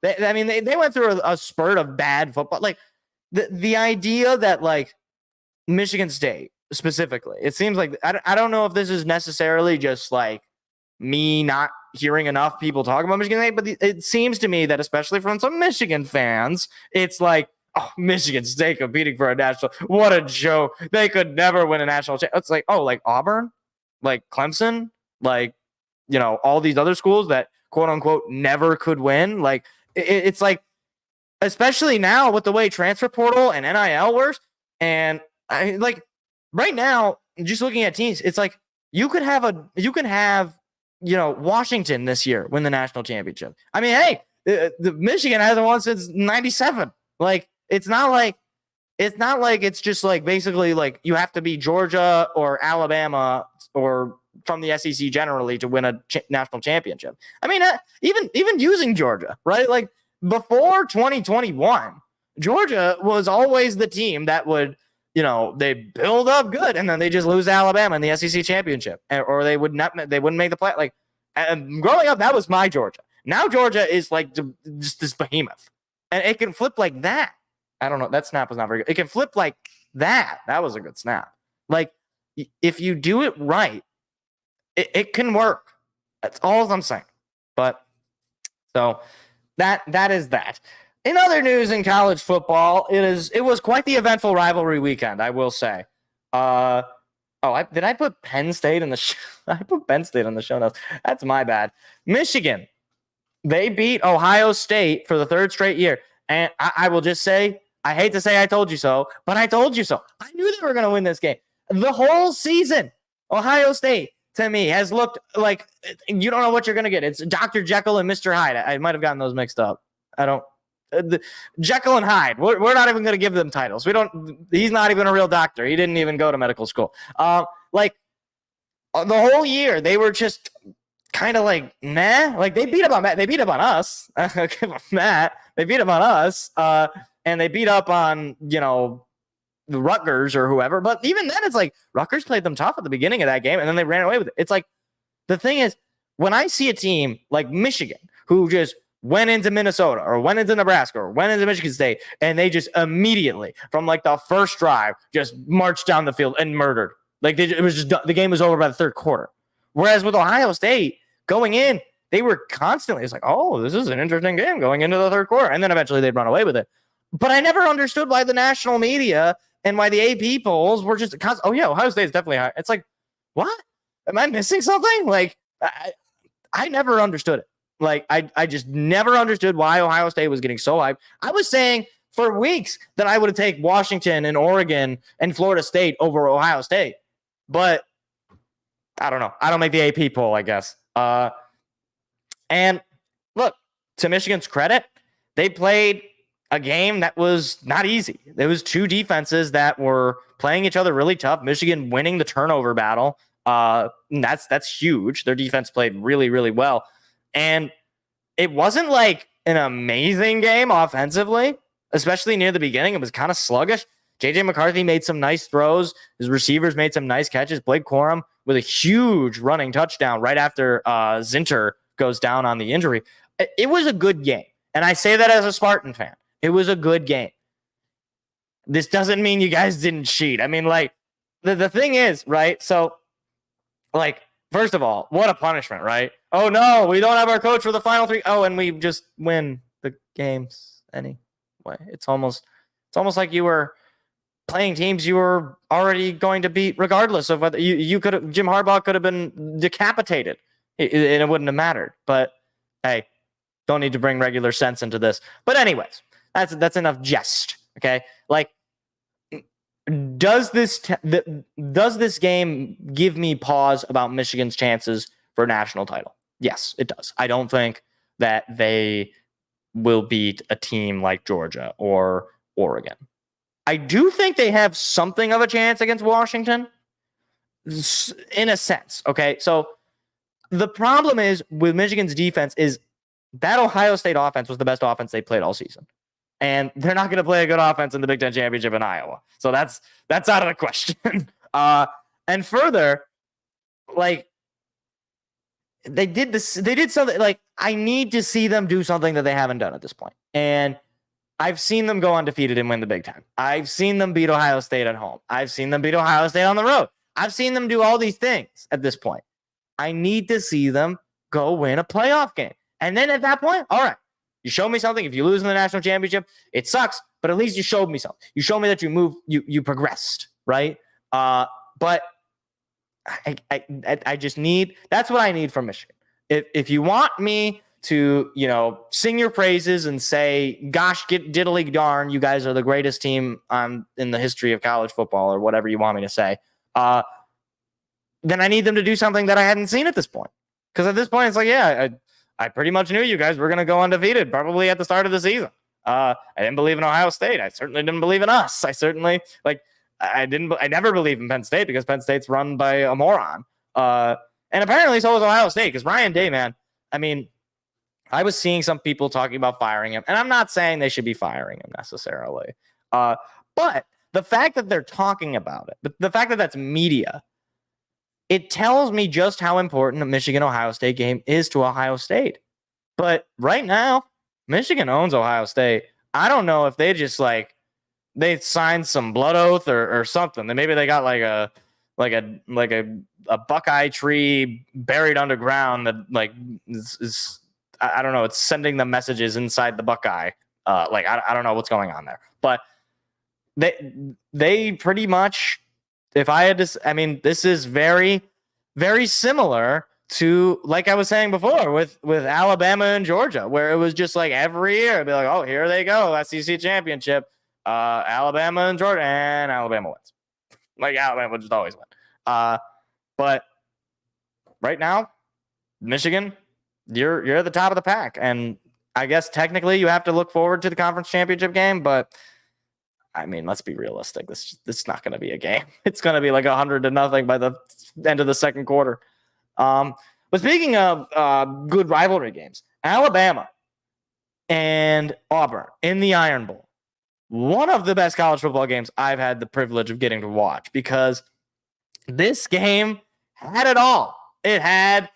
They went through a spurt of bad football. The idea that Michigan State specifically, it seems like I don't know if this is necessarily just me not hearing enough people talk about Michigan State, but it seems to me that especially from some Michigan fans, it's like, oh, Michigan State competing for a national. What a joke. They could never win a national championship. It's like, oh, like Auburn, like Clemson, like, all these other schools that quote unquote never could win. Like, it's like, especially now with the way transfer portal and NIL works. And right now, just looking at teams, it's like you can have Washington this year win the national championship. I mean, hey, the Michigan hasn't won since '97. Like, it's not like it's just like basically like you have to be Georgia or Alabama or from the SEC generally to win a national championship. I mean, even using Georgia, right? Like before 2021, Georgia was always the team that would, they build up good and then they just lose to Alabama in the SEC championship, or they wouldn't make the play. Like growing up, that was my Georgia. Now Georgia is like just this behemoth, and it can flip like that. I don't know. That snap was not very good. It can flip like that. That was a good snap. Like if you do it right, it can work. That's all I'm saying. But so that is that. In other news in college football, it was quite the eventful rivalry weekend, I will say. Did I put Penn State in the I put Penn State on the show notes. That's my bad. Michigan, they beat Ohio State for the third straight year. And I will just say, I hate to say I told you so, but I told you so. I knew they were going to win this game. The whole season, Ohio State, to me, has looked like you don't know what you're going to get. It's Dr. Jekyll and Mr. Hyde. I might have gotten those mixed up. Jekyll and Hyde. We're not even going to give them titles. He's not even a real doctor. He didn't even go to medical school. The whole year, they were just kind of like, meh. Like, they beat up on Matt. They beat up on us. Matt. They beat up on us. And they beat up on, the Rutgers or whoever. But even then, it's like Rutgers played them tough at the beginning of that game, and then they ran away with it. It's like the thing is, when I see a team like Michigan who just went into Minnesota or went into Nebraska or went into Michigan State, and they just immediately, from like the first drive, just marched down the field and murdered. Like it was just the game was over by the third quarter. Whereas with Ohio State going in, they were constantly, it's like, oh, this is an interesting game going into the third quarter. And then eventually they'd run away with it. But I never understood why the national media and why the AP polls were just oh yeah, Ohio State is definitely high. It's like, what? Am I missing something? Like, I never understood it. Like, I just never understood why Ohio State was getting so hyped. I was saying for weeks that I would have taken Washington and Oregon and Florida State over Ohio State. But I don't know. I don't make the AP poll, I guess. And look, to Michigan's credit, they played a game that was not easy. There was two defenses that were playing each other really tough. Michigan winning the turnover battle. That's huge. Their defense played really, really well. And it wasn't like an amazing game offensively, especially near the beginning. It was kind of sluggish. J.J. McCarthy made some nice throws. His receivers made some nice catches. Blake Corum with a huge running touchdown right after Zinter goes down on the injury. It was a good game. And I say that as a Spartan fan. It was a good game. This doesn't mean you guys didn't cheat. I mean, like, the thing is, right? So, like, first of all, what a punishment, right? Oh, no, we don't have our coach for the final three. Oh, and we just win the games anyway. It's almost like you were playing teams you were already going to beat regardless of whether you could have, Jim Harbaugh could have been decapitated and it wouldn't have mattered. But hey, don't need to bring regular sense into this. But anyways, that's enough jest. Okay. Like, does this game give me pause about Michigan's chances for a national title? Yes, it does. I don't think that they will beat a team like Georgia or Oregon. I do think they have something of a chance against Washington in a sense. Okay. So the problem is with Michigan's defense is that Ohio State offense was the best offense they played all season. And they're not going to play a good offense in the Big Ten Championship in Iowa. So that's out of the question. And further, like, they did something, like, I need to see them do something that they haven't done at this point. And I've seen them go undefeated and win the Big Ten. I've seen them beat Ohio State at home. I've seen them beat Ohio State on the road. I've seen them do all these things at this point. I need to see them go win a playoff game. And then at that point, all right, you show me something. If you lose in the national championship, it sucks, but at least you showed me something. You showed me that you progressed, right? But I just need, that's what I need from Michigan. If you want me to, sing your praises and say, gosh, get diddly darn, you guys are the greatest team in the history of college football, or whatever you want me to say, then I need them to do something that I hadn't seen at this point. Because at this point, it's like, yeah, I pretty much knew you guys were going to go undefeated probably at the start of the season. I didn't believe in Ohio State. I certainly didn't believe in us. I never believed in Penn State because Penn State's run by a moron. And apparently so was Ohio State, because Ryan Day, man, I mean, I was seeing some people talking about firing him, and I'm not saying they should be firing him necessarily. But the fact that they're talking about it, the fact that that's media, it tells me just how important a Michigan-Ohio State game is to Ohio State. But right now, Michigan owns Ohio State. I don't know if they just they signed some blood oath or something. Then maybe they got a Buckeye tree buried underground that is I don't know. It's sending the messages inside the Buckeye. I don't know what's going on there, but they pretty much, if I had to, I mean, this is very, very similar to, like I was saying before, with Alabama and Georgia, where it was just every year it'd be like, oh, here they go, SEC championship, Alabama and Georgia, and Alabama wins. Alabama would just always win. But right now, Michigan, you're at the top of the pack, and I guess technically you have to look forward to the conference championship game, but I mean, let's be realistic. This is not going to be a game. It's going to be 100-0 by the end of the second quarter. But speaking of good rivalry games, Alabama and Auburn in the Iron Bowl, one of the best college football games I've had the privilege of getting to watch, because this game had it all. It had,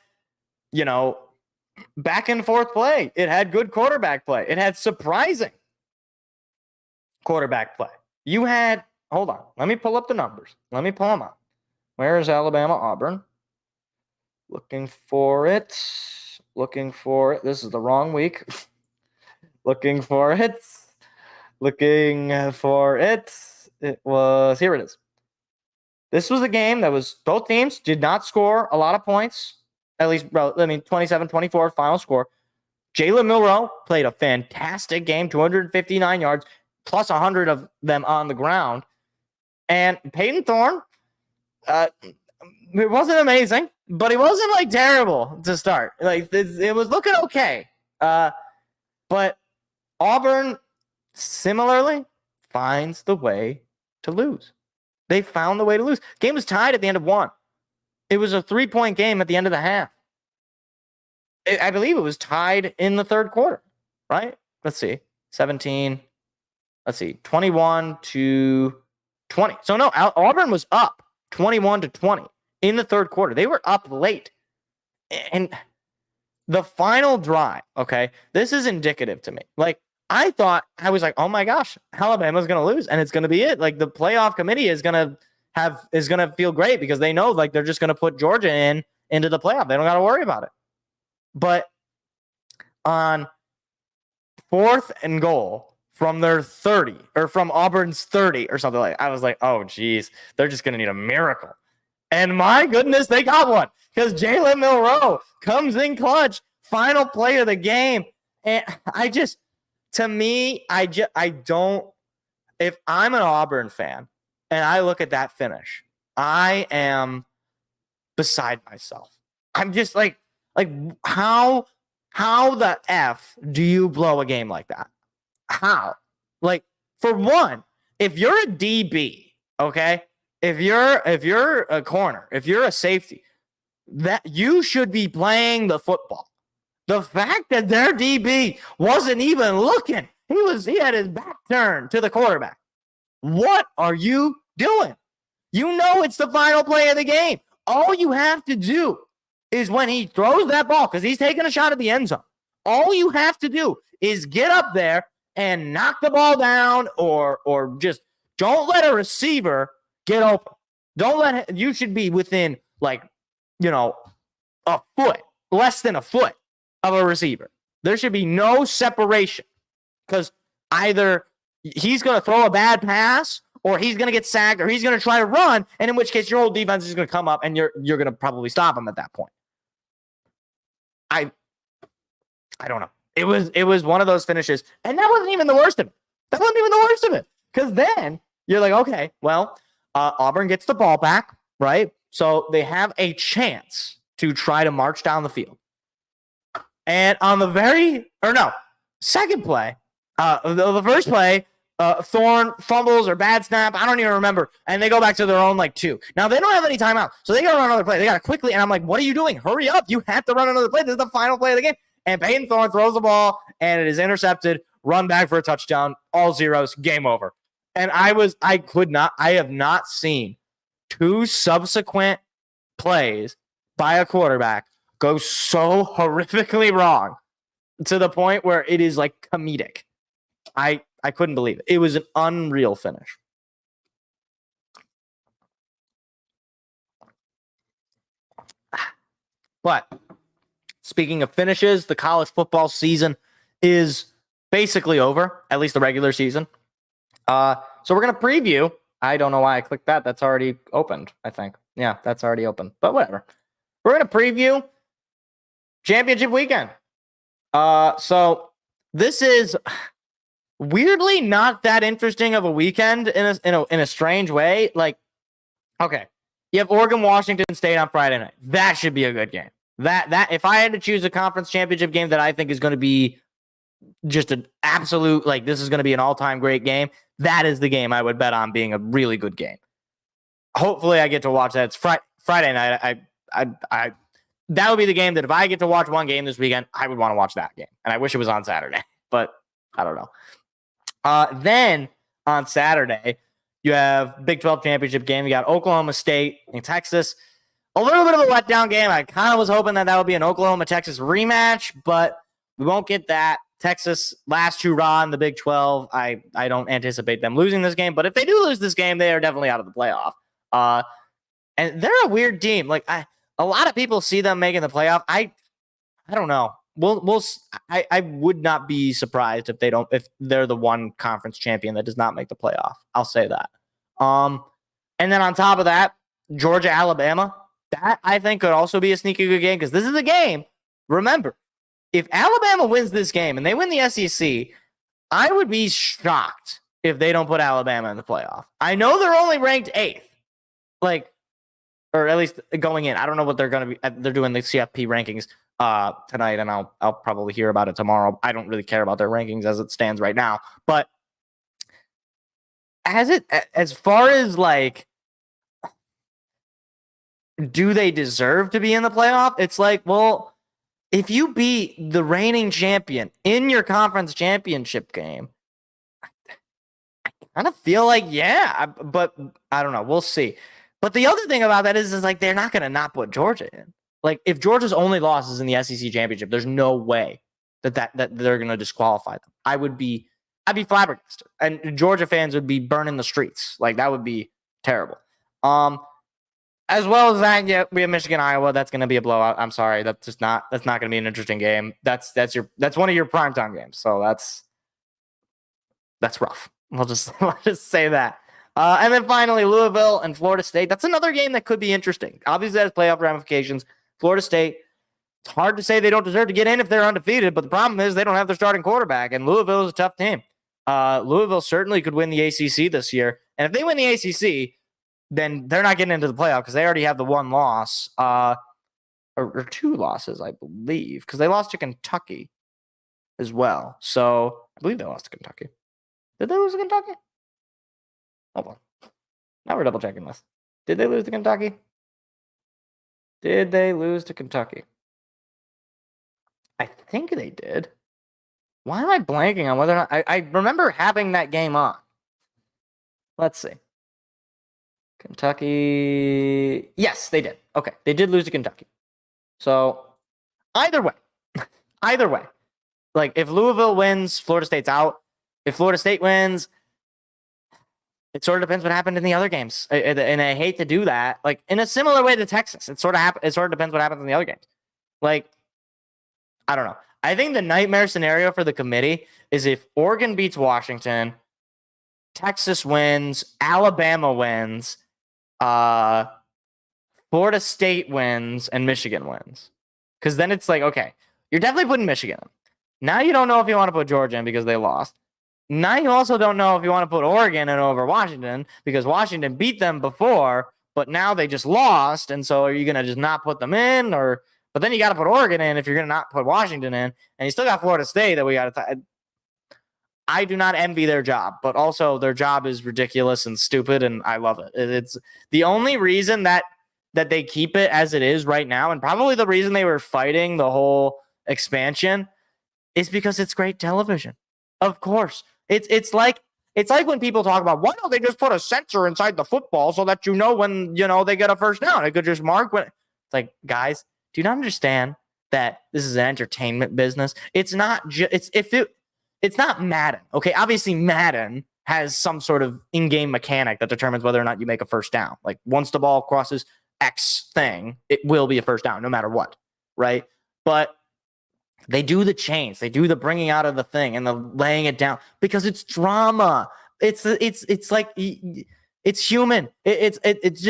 back and forth play. It had good quarterback play. It had surprising quarterback play. You had, hold on, let me pull up the numbers. Let me pull them up. Where is Alabama Auburn? Looking for it. This is the wrong week. Looking for it. It was, here it is. This was a game that was, both teams did not score a lot of points. At least, 27-24 final score. Jalen Milroe played a fantastic game, 259 yards, plus 100 of them on the ground. And Peyton Thorne, it wasn't amazing, but it wasn't terrible to start. It was looking okay. But Auburn similarly finds the way to lose. They found the way to lose. Game was tied at the end of one. It was a 3-point game at the end of the half. I believe it was tied in the third quarter, right? Let's see. 17. Let's see. 21-20. So no, Auburn was up 21-20 in the third quarter. They were up late. And the final drive, okay, this is indicative to me. I thought, I was like, oh my gosh, Alabama's going to lose, and it's going to be it. The playoff committee is going to feel great, because they know they're just going to put Georgia into the playoff. They don't got to worry about it. But on 4th and goal from their 30, or from Auburn's 30 or something I was like, oh geez, they're just going to need a miracle. And my goodness, they got one, because Jalen Milroe comes in clutch, final play of the game. And I don't, if I'm an Auburn fan and I look at that finish, I am beside myself. I'm just how the F do you blow a game like that? How? For one, if you're a DB, okay, if you're a corner, if you're a safety, that you should be playing the football. The fact that their DB wasn't even looking, he had his back turned to the quarterback. What are you doing? You know it's the final play of the game. All you have to do is, when he throws that ball, because he's taking a shot at the end zone, all you have to do is get up there and knock the ball down, or just don't let a receiver get open. You should be within a foot, less than a foot of a receiver. There should be no separation because either he's going to throw a bad pass or he's going to get sacked or he's going to try to run, and in which case your whole defense is going to come up and you're going to probably stop him at that point. I don't know. It was one of those finishes, and that wasn't even the worst of it. Because then you're like, okay, well, Auburn gets the ball back, right? So they have a chance to try to march down the field. And on the second play, the first play, Thorne fumbles or bad snap. I don't even remember. And they go back to their own 2. Now they don't have any timeout. So they got to run another play. They got to quickly. And I'm like, what are you doing? Hurry up. You have to run another play. This is the final play of the game. And Peyton Thorne throws the ball and it is intercepted. Run back for a touchdown. All zeros. Game over. And I have not seen 2 subsequent plays by a quarterback go so horrifically wrong to the point where it is comedic. I couldn't believe it. It was an unreal finish. But speaking of finishes, the college football season is basically over, at least the regular season. So we're going to preview. I don't know why I clicked that. That's already opened, I think. Yeah, that's already open. But whatever. We're going to preview championship weekend. So this is weirdly not that interesting of a weekend in a strange way. Okay, you have Oregon Washington State on Friday night. That should be a good game. That if I had to choose a conference championship game that I think is going to be just an absolute this is going to be an all-time great game, that is the game I would bet on being a really good game. Hopefully I get to watch that. It's Friday night. I that would be the game that if I get to watch one game this weekend, I would want to watch that game. And I wish it was on Saturday, but I don't know. Then on Saturday, you have Big 12 championship game. You got Oklahoma State and Texas. A little bit of a letdown game. I kind of was hoping that would be an Oklahoma-Texas rematch, but we won't get that. Texas, last hurrah in the Big 12. I don't anticipate them losing this game, but if they do lose this game, they are definitely out of the playoff. And they're a weird team. A lot of people see them making the playoff. I don't know. I would not be surprised if they're the one conference champion that does not make the playoff. I'll say that. And then on top of that, Georgia, Alabama. That I think could also be a sneaky good game because this is a game. Remember, if Alabama wins this game and they win the SEC, I would be shocked if they don't put Alabama in the playoff. I know they're only ranked 8th, or at least going in. I don't know what they're going to be. They're doing the CFP rankings tonight, and I'll probably hear about it tomorrow. I don't really care about their rankings as it stands right now, but as far as do they deserve to be in the playoff? It's well, if you beat the reigning champion in your conference championship game, I kind of feel yeah, but I don't know. We'll see. But the other thing about that is they're not going to not put Georgia in. If Georgia's only loss is in the SEC championship, there's no way that they're going to disqualify them. I'd be flabbergasted, and Georgia fans would be burning the streets. That would be terrible. As well as that, yeah, we have Michigan, Iowa. That's going to be a blowout. I'm sorry, that's not going to be an interesting game. That's one of your primetime games. So that's rough. We'll just say that. And then finally, Louisville and Florida State. That's another game that could be interesting. Obviously, that has playoff ramifications. Florida State, it's hard to say they don't deserve to get in if they're undefeated, but the problem is they don't have their starting quarterback, and Louisville is a tough team. Louisville certainly could win the ACC this year, and if they win the ACC, then they're not getting into the playoff because they already have the one loss, or 2 losses, I believe, because they lost to Kentucky as well. So I believe they lost to Kentucky. Did they lose to Kentucky? Hold on. Now we're double checking this. Did they lose to Kentucky? Did they lose to Kentucky? I think they did. Why am I blanking on whether or not I remember having that game on? Let's see. Kentucky. Yes, they did. Okay. They did lose to Kentucky. So either way, if Louisville wins, Florida State's out. If Florida State wins, It sort of depends what happened in the other games, and I hate to do that. Like in a similar way to Texas, it sort of depends what happens in the other games. Like, I don't know. I think the nightmare scenario for the committee is if Oregon beats Washington, Texas wins, Alabama wins, Florida State wins, and Michigan wins. Because then it's like, okay, you're definitely putting Michigan in. Now you don't know if you want to put Georgia in because they lost. Now you also don't know if you want to put Oregon in over Washington because Washington beat them before, but now they just lost. And so are you going to just not put them in? But then you got to put Oregon in if you're going to not put Washington in. And you still got Florida State that we got to I do not envy their job, but also their job is ridiculous and stupid, and I love it. It's the only reason that they keep it as it is right now, and probably the reason they were fighting the whole expansion is because it's great television. Of course. It's like when people talk about, why don't they just put a sensor inside the football so that when they get a first down? It could just mark when. It's like, guys, do you not understand that this is an entertainment business? It's not just it's not Madden. Okay, obviously Madden has some sort of in-game mechanic that determines whether or not you make a first down. Like once the ball crosses X thing, it will be a first down no matter what, right? But they do the chains, they do the bringing out of the thing and the laying it down because it's drama. It's like it's human. It's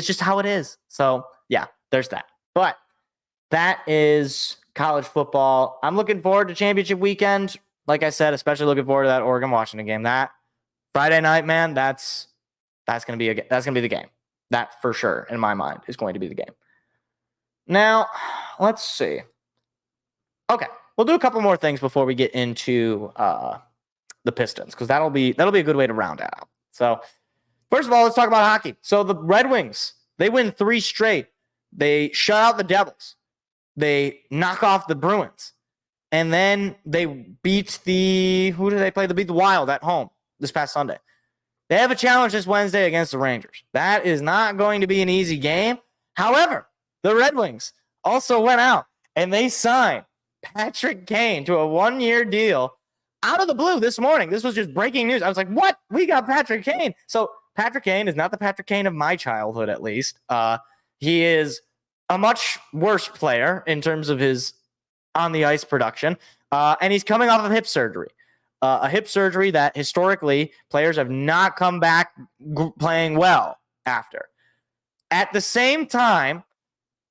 just how it is. So yeah, there's that. But that is college football. I'm looking forward to championship weekend. Like I said, especially looking forward to that Oregon-Washington game. That Friday night, man, that's gonna be the game. That for sure, in my mind, is going to be the game. Now, let's see. Okay, we'll do a couple more things before we get into the Pistons, because that'll be a good way to round that out. So, first of all, let's talk about hockey. So the Red Wings, they win 3 straight. They shut out the Devils. They knock off the Bruins. And then they beat who did they play? They beat the Wild at home this past Sunday. They have a challenge this Wednesday against the Rangers. That is not going to be an easy game. However, the Red Wings also went out and they signed Patrick Kane to a 1-year deal out of the blue this morning. This was just breaking news. I was like, what? We got Patrick Kane. So Patrick Kane is not the Patrick Kane of my childhood, at least. He is a much worse player in terms of his on-the-ice production, and he's coming off of hip surgery. A hip surgery that historically players have not come back playing well after. At the same time,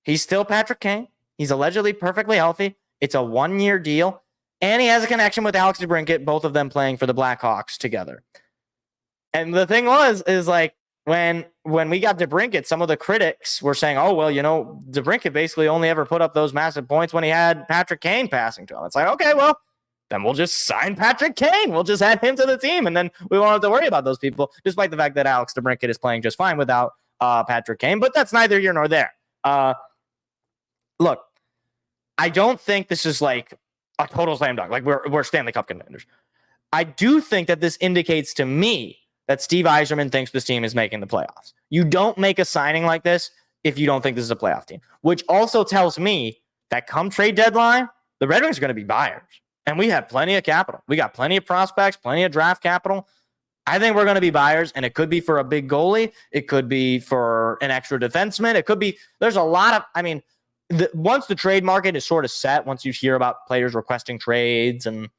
he's still Patrick Kane. He's allegedly perfectly healthy. It's a 1-year deal, and he has a connection with Alex DeBrincat, both of them playing for the Blackhawks together. And the thing is like when we got DeBrincat, some of the critics were saying, oh, well, DeBrincat basically only ever put up those massive points when he had Patrick Kane passing to him. It's like, okay, well, then we'll just sign Patrick Kane. We'll just add him to the team, and then we won't have to worry about those people, despite the fact that Alex DeBrincat is playing just fine without Patrick Kane. But that's neither here nor there. Look, I don't think this is like a total slam dunk. Like we're Stanley Cup contenders. I do think that this indicates to me that Steve Yzerman thinks this team is making the playoffs. You don't make a signing like this if you don't think this is a playoff team, which also tells me that come trade deadline, the Red Wings are going to be buyers. And we have plenty of capital. We got plenty of prospects, plenty of draft capital. I think we're going to be buyers, and it could be for a big goalie. It could be for an extra defenseman. It could be, there's a lot of, once the trade market is sort of set, once you hear about players requesting trades and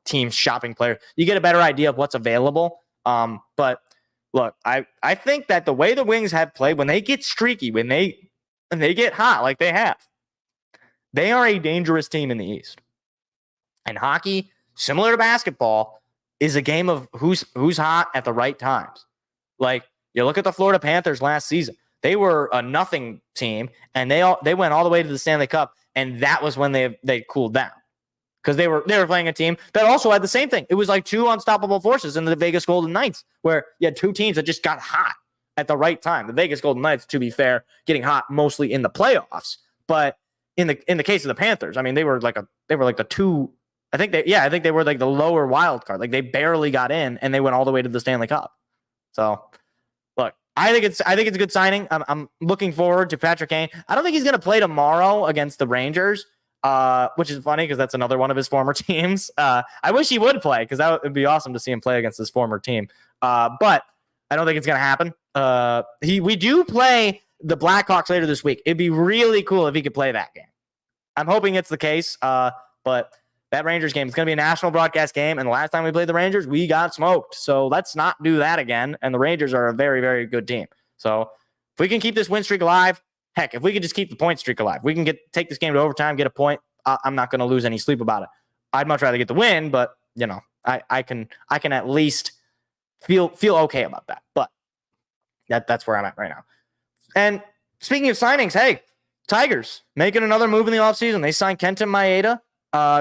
teams shopping players, you get a better idea of what's available. But look, I think that the way the Wings have played, when they get streaky, when they get hot like they have, they are a dangerous team in the East. And hockey, similar to basketball, is a game of who's hot at the right times. Like you look at the Florida Panthers last season. They were a nothing team, and they went all the way to the Stanley Cup, and that was when they cooled down. Because they were playing a team that also had the same thing. It was like 2 unstoppable forces in the Vegas Golden Knights, where you had 2 teams that just got hot at the right time. The Vegas Golden Knights, to be fair, getting hot mostly in the playoffs. But in the case of the Panthers, they were like the 2. I think they were like the lower wild card. Like they barely got in, and they went all the way to the Stanley Cup. So look, I think it's a good signing. I'm looking forward to Patrick Kane. I don't think he's going to play tomorrow against the Rangers. Which is funny because that's another one of his former teams. I wish he would play because that would be awesome to see him play against his former team. But I don't think it's going to happen. We do play the Blackhawks later this week. It'd be really cool if he could play that game. I'm hoping it's the case, but that Rangers game is going to be a national broadcast game, and the last time we played the Rangers, we got smoked. So let's not do that again, and the Rangers are a very, very good team. So if we can keep this win streak alive, heck, if we could just keep the point streak alive, we can take this game to overtime, get a point. I'm not going to lose any sleep about it. I'd much rather get the win, but, I can at least feel okay about that. But that's where I'm at right now. And speaking of signings, hey, Tigers making another move in the offseason. They signed Kenta Maeda.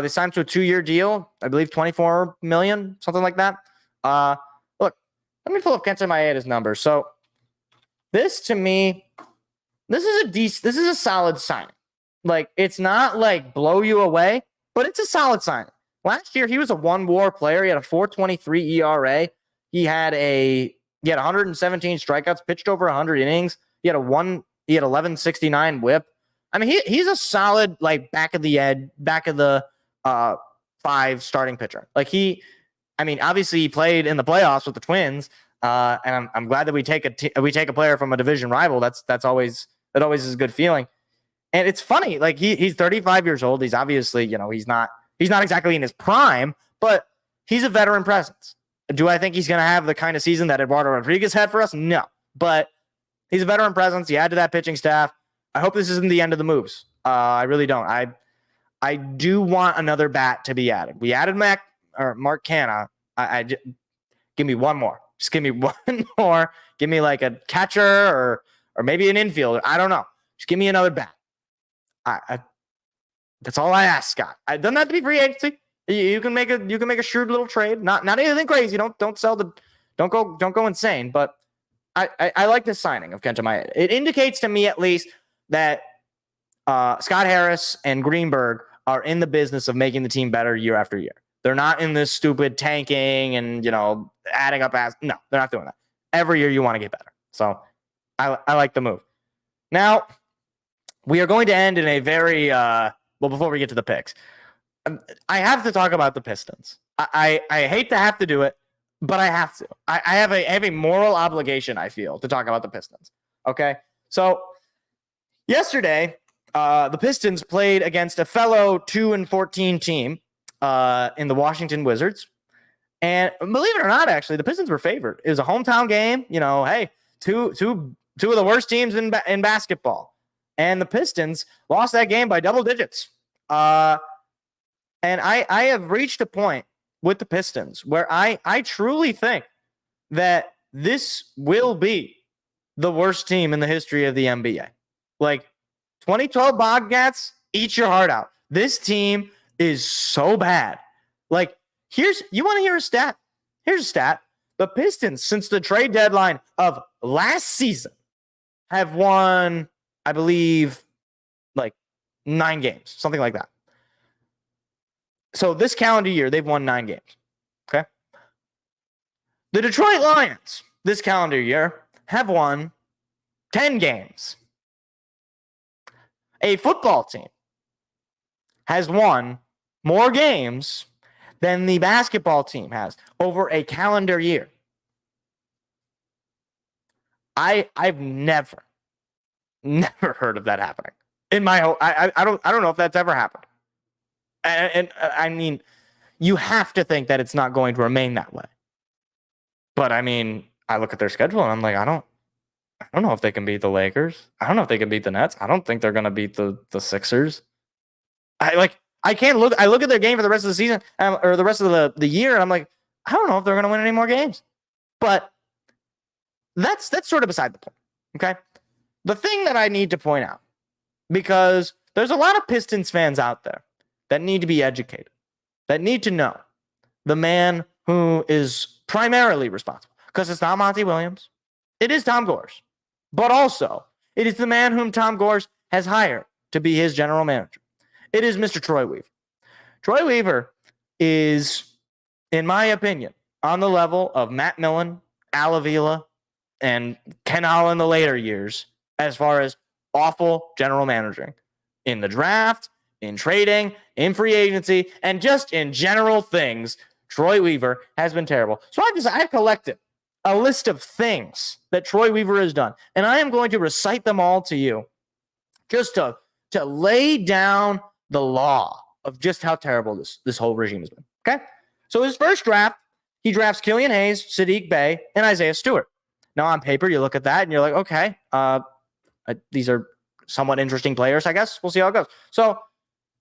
They signed to a 2-year deal, I believe $24 million, something like that. Look, let me pull up Kenta Maeda's numbers. So this, to me, this is a solid signing. Like, it's not like blow you away, but it's a solid signing. Last year, he was a one-WAR player. He had a 4.23 ERA. He had 117 strikeouts, pitched over 100 innings. He had 1169 WHIP. I mean, he's a solid, like, back of the 5 starting pitcher. Like, obviously he played in the playoffs with the Twins, and I'm glad that we take a player from a division rival. That always is a good feeling. And it's funny, like, he's 35 years old. He's obviously, he's not exactly in his prime, but he's a veteran presence. Do I think he's going to have the kind of season that Eduardo Rodriguez had for us? No, but he's a veteran presence. He added to that pitching staff. I hope this isn't the end of the moves. I really don't. I do want another bat to be added. We added Mark Canha. Give me one more. Just give me one more. Give me like a catcher or maybe an infielder. I don't know. Just give me another bat. That's all I ask, Scott. It doesn't have to be free agency. You can make a shrewd little trade. Not anything crazy. Don't go insane. But I like this signing of Kenta Maeda. It indicates to me at least that Scott Harris and Greenberg are in the business of making the team better year after year. They're not in this stupid tanking and adding up ass. No, they're not doing that. Every year you want to get better. So I like the move. Now we are going to end in a very before we get to the picks. I have to talk about the Pistons. I hate to have to do it, but I have to. I have a moral obligation, I feel, to talk about the Pistons. Okay? So yesterday, the Pistons played against a fellow 2-14 team in the Washington Wizards. And believe it or not, actually, the Pistons were favored. It was a hometown game. Hey, two of the worst teams in basketball. And the Pistons lost that game by double digits. And I have reached a point with the Pistons where I truly think that this will be the worst team in the history of the NBA. Like, 2012 Bobcats, eat your heart out. This team is so bad. Like, you want to hear a stat? Here's a stat. The Pistons, since the trade deadline of last season, have won, I believe, like 9 games, something like that. So this calendar year, they've won 9 games. Okay. The Detroit Lions, this calendar year, have won 10 games. A football team has won more games than the basketball team has over a calendar year. I've never heard of that happening in my whole. I don't know if that's ever happened. And I mean, you have to think that it's not going to remain that way. But I mean, I look at their schedule and I'm like, I don't know if they can beat the Lakers. I don't know if they can beat the Nets. I don't think they're going to beat the Sixers. I can't look. I look at their game for the rest of the season or the rest of the year, and I'm like, I don't know if they're going to win any more games. But that's sort of beside the point. Okay, the thing that I need to point out, because there's a lot of Pistons fans out there that need to be educated, that need to know the man who is primarily responsible. Because it's not Monty Williams. It is Tom Gores. But also, it is the man whom Tom Gores has hired to be his general manager. It is Mr. Troy Weaver. Troy Weaver is, in my opinion, on the level of Matt Millen, Al Avila, and Ken Hall in the later years as far as awful general managing in the draft, in trading, in free agency, and just in general things. Troy Weaver has been terrible. So I've collected a list of things that Troy Weaver has done, and I am going to recite them all to you just to lay down the law of just how terrible this whole regime has been. Okay? So his first draft, he drafts Killian Hayes, Sadiq Bey, and Isaiah Stewart. Now on paper, you look at that and you're like, okay, these are somewhat interesting players, I guess. We'll see how it goes. So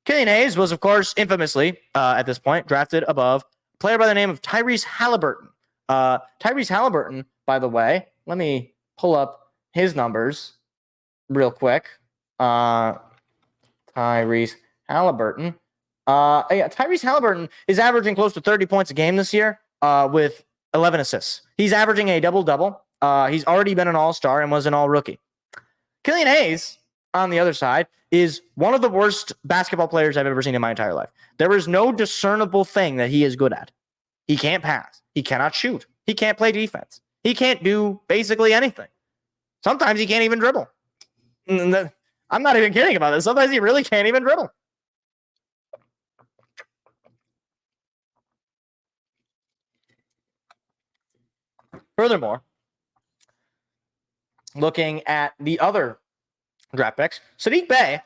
Killian Hayes was, of course, infamously, at this point, drafted above a player by the name of Tyrese Halliburton. Tyrese Halliburton, by the way, let me pull up his numbers real quick. Tyrese Halliburton. Tyrese Halliburton is averaging close to 30 points a game this year with 11 assists. He's averaging a double-double. He's already been an all-star and was an all-rookie. Killian Hayes, on the other side, is one of the worst basketball players I've ever seen in my entire life. There is no discernible thing that he is good at. He can't pass. He cannot shoot. He can't play defense. He can't do basically anything. Sometimes he can't even dribble. I'm not even kidding about this. Sometimes he really can't even dribble. Furthermore, looking at the other draft picks, Sadiq Bey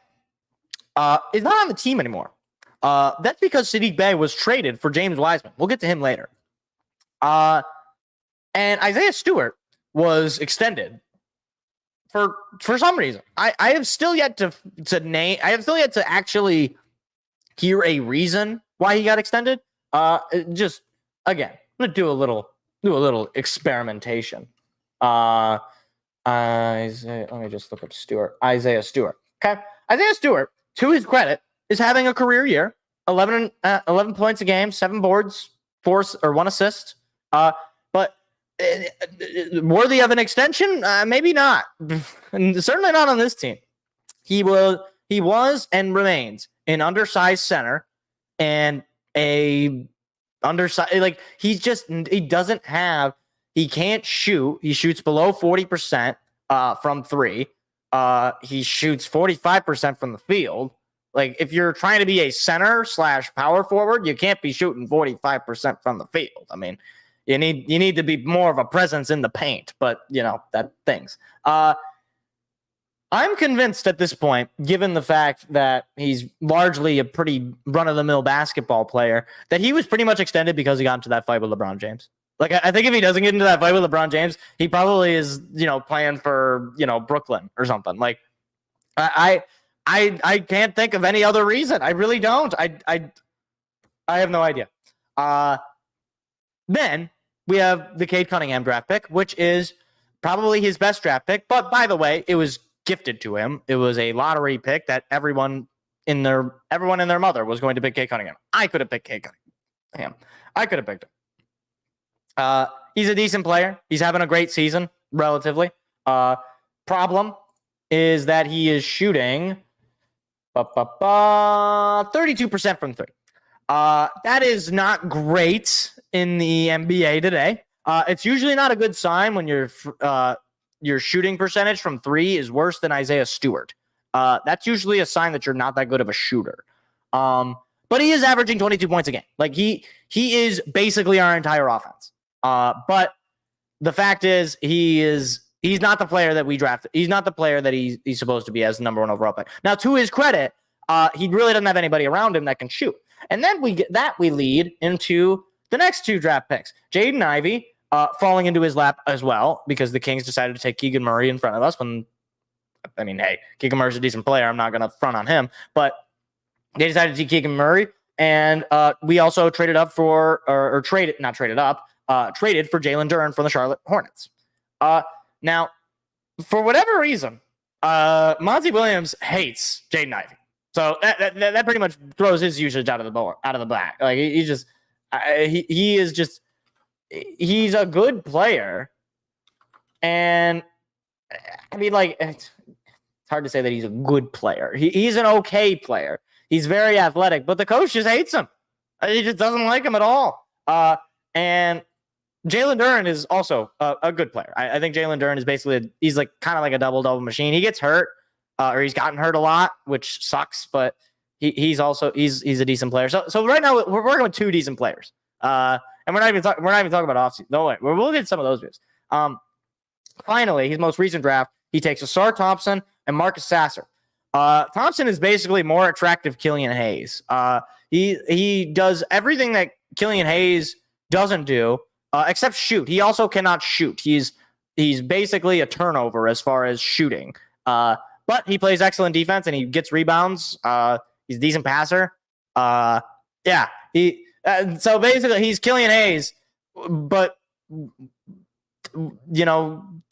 is not on the team anymore. That's because Sadiq Bey was traded for James Wiseman. We'll get to him later. And Isaiah Stewart was extended for some reason. I have still yet to name. I have still yet to actually hear a reason why he got extended. Just again, I'm gonna do a little experimentation. Let me just look up Isaiah Stewart. Okay. Isaiah Stewart, to his credit, is having a career year. 11 points a game, 7 boards, 1 assist. But worthy of an extension? Maybe not. Certainly not on this team. He was and remains an undersized center and a undersized, like he can't shoot. He shoots below 40% from 3. He shoots 45% from the field. Like if you're trying to be a center / power forward, you can't be shooting 45% from the field. I mean, you need to be more of a presence in the paint, but that things. I'm convinced at this point, given the fact that he's largely a pretty run-of-the-mill basketball player, that he was pretty much extended because he got into that fight with LeBron James. Like, I think if he doesn't get into that fight with LeBron James, he probably is, playing for, Brooklyn or something. Like, I can't think of any other reason. I really don't. I have no idea. Then we have the Cade Cunningham draft pick, which is probably his best draft pick. But by the way, it was gifted to him. It was a lottery pick that everyone and their mother was going to pick Cade Cunningham. I could have picked Cade Cunningham. I could have picked him. He's a decent player. He's having a great season, relatively. Problem is that he is shooting 32% from 3. That is not great in the NBA today. It's usually not a good sign when your shooting percentage from 3 is worse than Isaiah Stewart. That's usually a sign that you're not that good of a shooter. But he is averaging 22 points a game. Like he is basically our entire offense. But the fact is he's not the player that we drafted. He's not the player that he's supposed to be as the number 1 overall pick. Now, to his credit, he really doesn't have anybody around him that can shoot. And then we lead into the next 2 draft picks. Jaden Ivey falling into his lap as well because the Kings decided to take Keegan Murray in front of us. Hey, Keegan Murray's a decent player. I'm not going to front on him. But they decided to take Keegan Murray. And we also traded up traded for Jalen Duren from the Charlotte Hornets. Now, for whatever reason, Monty Williams hates Jaden Ivey. So that pretty much throws his usage out of the back. Like he's a good player. And I mean, like, it's hard to say that he's a good player. He's an okay player. He's very athletic, but the coach just hates him. He just doesn't like him at all. And Jalen Duren is also a good player. I think Jalen Duren is he's like kind of like a double-double machine. He gets hurt, or he's gotten hurt a lot, which sucks, but he's a decent player. So right now we're working with 2 decent players. and we're not even talking about offseason. No way. We'll get some of those moves. Finally, his most recent draft, he takes Asar Thompson and Marcus Sasser. Thompson is basically more attractive Killian Hayes. He does everything that Killian Hayes doesn't do, except shoot. He also cannot shoot. He's basically a turnover as far as shooting. But he plays excellent defense and he gets rebounds. He's a decent passer. So basically he's Killian Hayes, but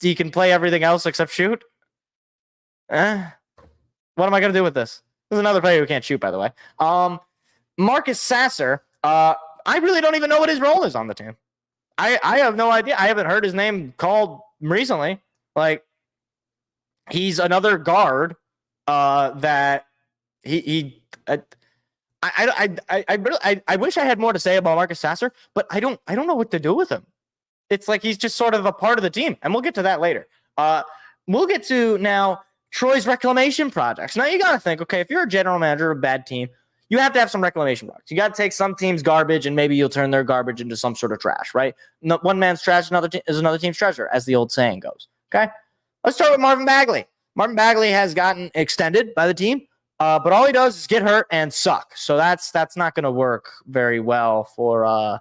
he can play everything else except shoot. What am I going to do with this? This is another player who can't shoot, by the way. Marcus Sasser, I really don't even know what his role is on the team. I have no idea. I haven't heard his name called recently. Like, he's another guard that I wish I had more to say about Marcus Sasser, but I don't know what to do with him. It's like he's just sort of a part of the team, and we'll get to that later. We'll get to now Troy's reclamation projects. Now you got to think, okay, if you're a general manager of a bad team, you have to have some reclamation projects. You got to take some team's garbage and maybe you'll turn their garbage into some sort of trash, right? No, one man's trash is another team's treasure, as the old saying goes. Okay, let's start with Marvin Bagley. Marvin Bagley has gotten extended by the team, but all he does is get hurt and suck. So that's not going to work very well for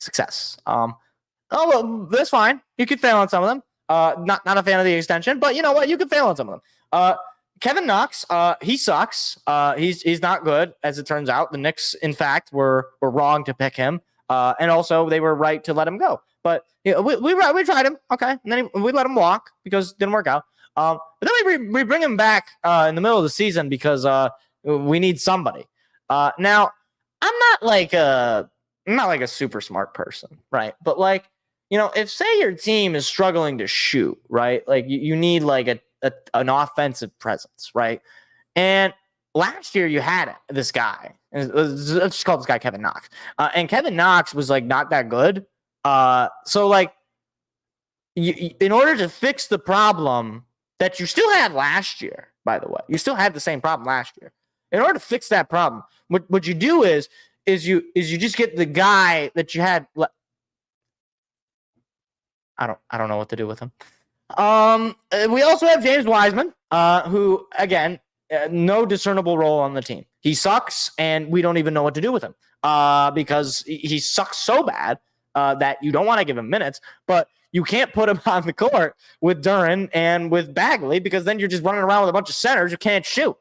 success. Well, that's fine. You could fail on some of them. Not a fan of the extension, but you know what? You could fail on some of them. Kevin Knox, he sucks. He's not good, as it turns out. The Knicks, in fact, were wrong to pick him, and also they were right to let him go. But we tried him, okay, and then we let him walk because it didn't work out. But then we bring him back in the middle of the season because we need somebody. Now, I'm not like a super smart person, right? But like, if say your team is struggling to shoot, right? Like you need like an offensive presence, right? And last year you had this guy. Let's just call this guy Kevin Knox. And Kevin Knox was like not that good. So like, in order to fix the problem that you still had last year, by the way, you still had the same problem last year. In order to fix that problem, what you do is you just get the guy that you had. I don't know what to do with him. We also have James Wiseman, who again, no discernible role on the team. He sucks, and we don't even know what to do with him because he sucks so bad that you don't want to give him minutes, but you can't put him on the court with Duren and with Bagley because then you're just running around with a bunch of centers who can't shoot,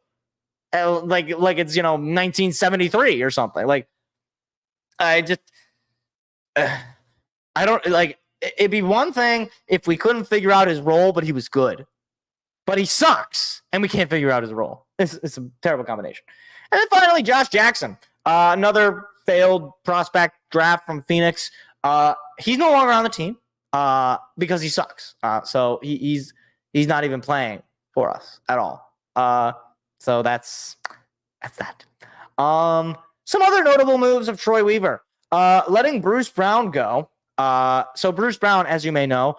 like it's 1973 or something. Like I don't like. It'd be one thing if we couldn't figure out his role, but he was good. But he sucks, and we can't figure out his role. It's a terrible combination. And then finally, Josh Jackson, another failed prospect draft from Phoenix. He's no longer on the team because he sucks. So he's not even playing for us at all. So that's that. Some other notable moves of Troy Weaver. Letting Bruce Brown go. So Bruce Brown, as you may know,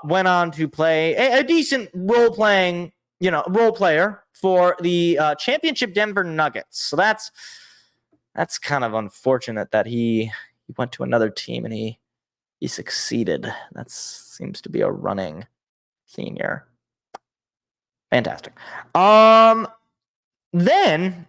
went on to play a decent role player for the championship Denver Nuggets. So that's kind of unfortunate that he went to another team and he succeeded. That seems to be a running theme here. Fantastic. Then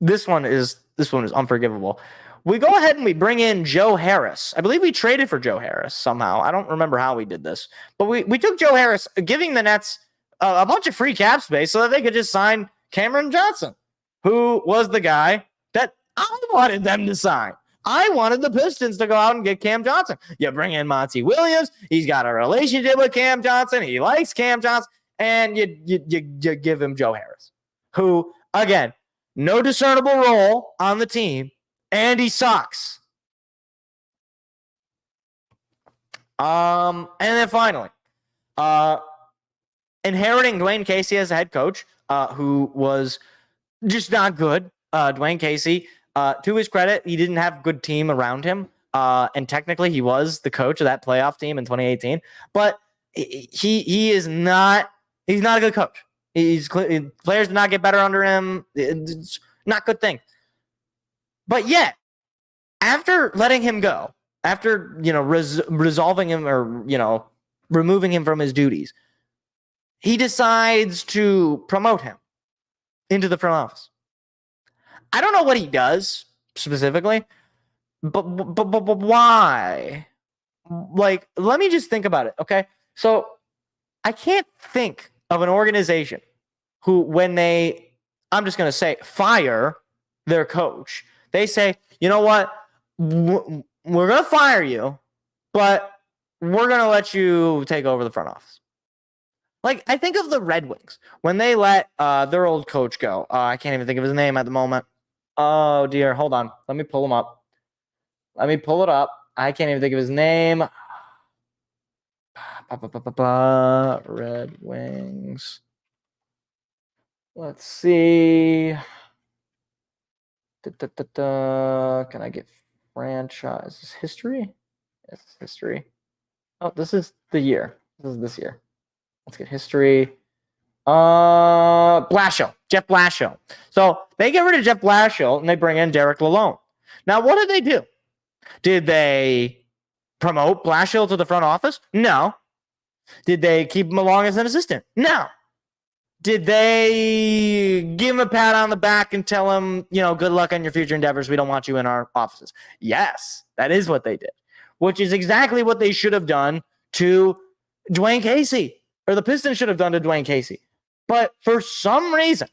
this one is unforgivable. We go ahead and we bring in Joe Harris. I believe we traded for Joe Harris somehow. I don't remember how we did this. But we took Joe Harris, giving the Nets a bunch of free cap space so that they could just sign Cameron Johnson, who was the guy that I wanted them to sign. I wanted the Pistons to go out and get Cam Johnson. You bring in Monty Williams. He's got a relationship with Cam Johnson. He likes Cam Johnson. And you give him Joe Harris, who, again, no discernible role on the team. And he sucks. And then finally, inheriting Dwayne Casey as a head coach, who was just not good. Dwayne Casey, to his credit, he didn't have a good team around him. And technically he was the coach of that playoff team in 2018. But he's not a good coach. Players did not get better under him. It's not good thing. But yet, after letting him go, after, resolving him or, removing him from his duties, he decides to promote him into the front office. I don't know what he does specifically, but why? Like, let me just think about it, okay? So I can't think of an organization who, when they, I'm just going to say, fire their coach, they say, you know what? We're going to fire you, but we're going to let you take over the front office. Like, I think of the Red Wings when they let their old coach go. I can't even think of his name at the moment. Oh, dear. Hold on. Let me pull him up. Let me pull it up. I can't even think of his name. Red Wings. Let's see. Can I get franchise history? Yes, history. Oh, this is the year. This is this year. Let's get history. Blashill. Jeff Blashill. So they get rid of Jeff Blashill and they bring in Derek Lalonde. Now, what did they do? Did they promote Blashill to the front office? No. Did they keep him along as an assistant? No. Did they give him a pat on the back and tell him, good luck on your future endeavors? We don't want you in our offices. Yes, that is what they did, which is exactly what they should have done to Dwayne Casey, or the Pistons should have done to Dwayne Casey. But for some reason,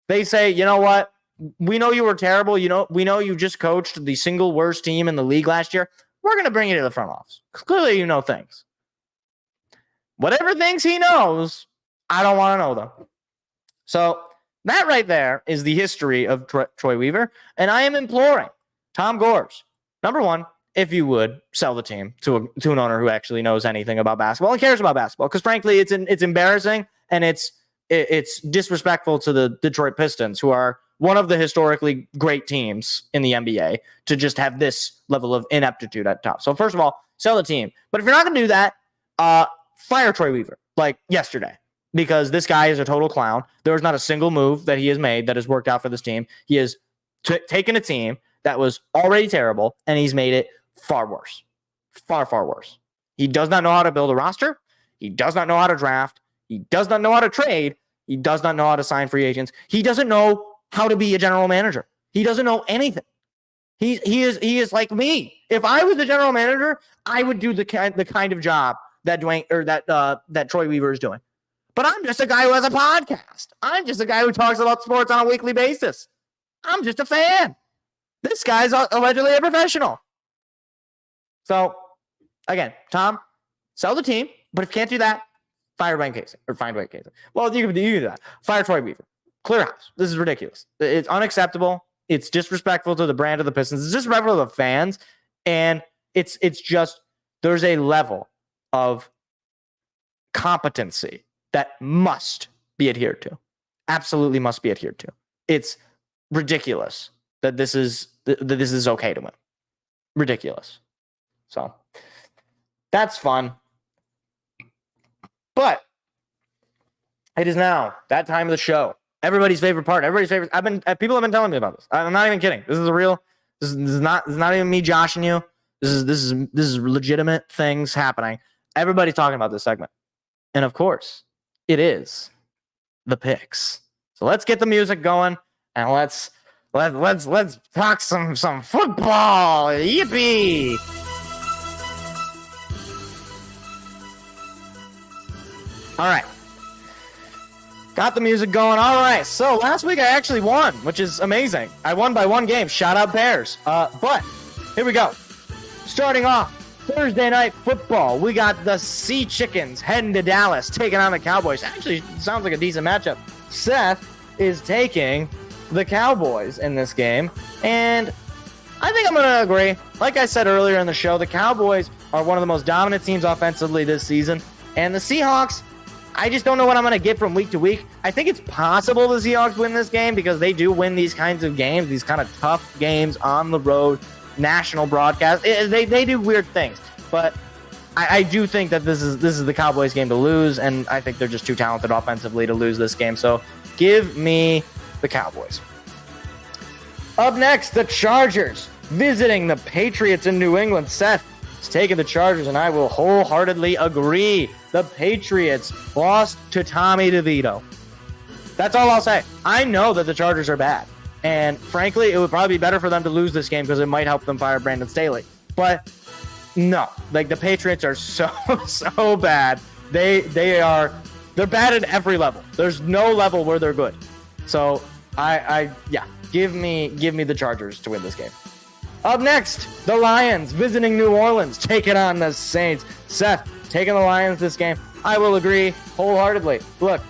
they say, you know what? We know you were terrible. We know you just coached the single worst team in the league last year. We're going to bring you to the front office. Clearly, you know things. Whatever things he knows, I don't want to know them. So that right there is the history of Troy Weaver. And I am imploring Tom Gores, number one, if you would sell the team to an owner who actually knows anything about basketball and cares about basketball. Because frankly, it's embarrassing and it's disrespectful to the Detroit Pistons, who are one of the historically great teams in the NBA, to just have this level of ineptitude at top. So first of all, sell the team. But if you're not going to do that, fire Troy Weaver like yesterday, because this guy is a total clown. There is not a single move that he has made that has worked out for this team. He has taken a team that was already terrible and he's made it far worse. Far, far worse. He does not know how to build a roster. He does not know how to draft. He does not know how to trade. He does not know how to sign free agents. He doesn't know how to be a general manager. He doesn't know anything. He is like me. If I was the general manager, I would do the kind of job that that Troy Weaver is doing. But I'm just a guy who has a podcast. I'm just a guy who talks about sports on a weekly basis. I'm just a fan. This guy's allegedly a professional. So, again, Tom, sell the team. But if you can't do that, fire Dwayne Casey or find Dwayne Casey. Well, you can do that. Fire Troy Weaver. Clear house. This is ridiculous. It's unacceptable. It's disrespectful to the brand of the Pistons. It's disrespectful to the fans. And it's just, there's a level of competency that must be adhered to. Absolutely must be adhered to. It's ridiculous that this is okay to win. Ridiculous. So that's fun. But it is now that time of the show. Everybody's favorite part. Everybody's favorite. People have been telling me about this. I'm not even kidding. This is a real. This is not even me joshing you. This is legitimate things happening. Everybody's talking about this segment, and of course, it is the picks. So let's get the music going and let's talk some football. Yippee! All right. Got the music going. All right. So last week I actually won, which is amazing. I won by one game. Shout out Bears. But here we go. Starting off Thursday night football. We got the Sea Chickens heading to Dallas, taking on the Cowboys. Actually, sounds like a decent matchup. Seth is taking the Cowboys in this game, and I think I'm going to agree. Like I said earlier in the show, the Cowboys are one of the most dominant teams offensively this season, and the Seahawks, I just don't know what I'm going to get from week to week. I think it's possible the Seahawks win this game because they do win these kinds of games, these kind of tough games on the road, national broadcast. They do weird things, but I do think that this is the Cowboys game to lose, and I think they're just too talented offensively to lose this game. So give me the Cowboys. Up next, the Chargers visiting the Patriots in New England. Seth is taking the Chargers, and I will wholeheartedly agree. The Patriots lost to Tommy DeVito. That's all I'll say. I know that the Chargers are bad. And frankly, it would probably be better for them to lose this game because it might help them fire Brandon Staley. But no, like the Patriots are so bad. They're bad at every level. There's no level where they're good. So give me the Chargers to win this game. Up next, the Lions visiting New Orleans, taking on the Saints. Seth taking the Lions this game. I will agree wholeheartedly. Look,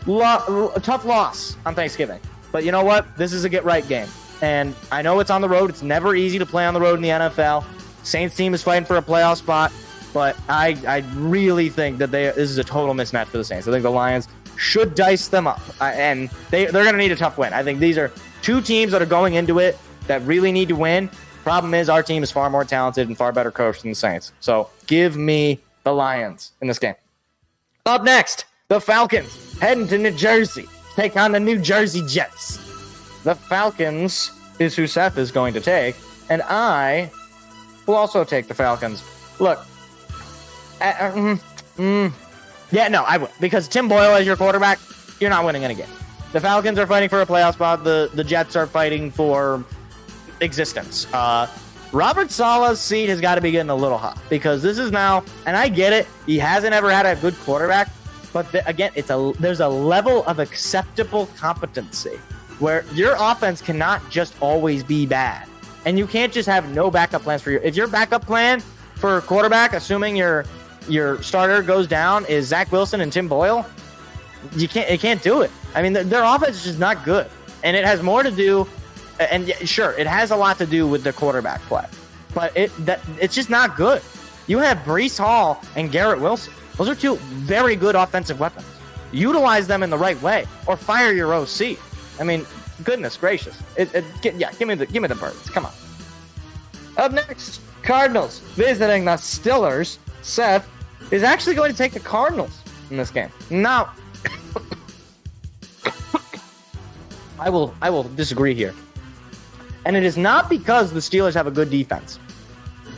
a tough loss on Thanksgiving. But you know what? This is a get-right game. And I know it's on the road. It's never easy to play on the road in the NFL. Saints team is fighting for a playoff spot. But I really think that this is a total mismatch for the Saints. I think the Lions should dice them up. And they're going to need a tough win. I think these are two teams that are going into it that really need to win. Problem is, our team is far more talented and far better coached than the Saints. So give me the Lions in this game. Up next, the Falcons heading to New Jersey. Take on the New Jersey Jets. The Falcons is who Seth is going to take, and I will also take the Falcons. Look, I will, because Tim Boyle as your quarterback, you're not winning any game. The Falcons are fighting for a playoff spot. The Jets are fighting for existence. Robert Saleh's seat has got to be getting a little hot because this is now, and I get it, he hasn't ever had a good quarterback. But again, there's a level of acceptable competency where your offense cannot just always be bad. And you can't just have no backup plans for if your backup plan for quarterback, assuming your starter goes down, is Zach Wilson and Tim Boyle, it can't do it. I mean, their offense is just not good. And it has more to do, and sure, it has a lot to do with the quarterback play. But it's just not good. You have Breece Hall and Garrett Wilson. Those are two very good offensive weapons. Utilize them in the right way, or fire your OC. I mean, goodness gracious! Give me the birds. Come on. Up next, Cardinals visiting the Steelers. Seth is actually going to take the Cardinals in this game. Now, I will disagree here, and it is not because the Steelers have a good defense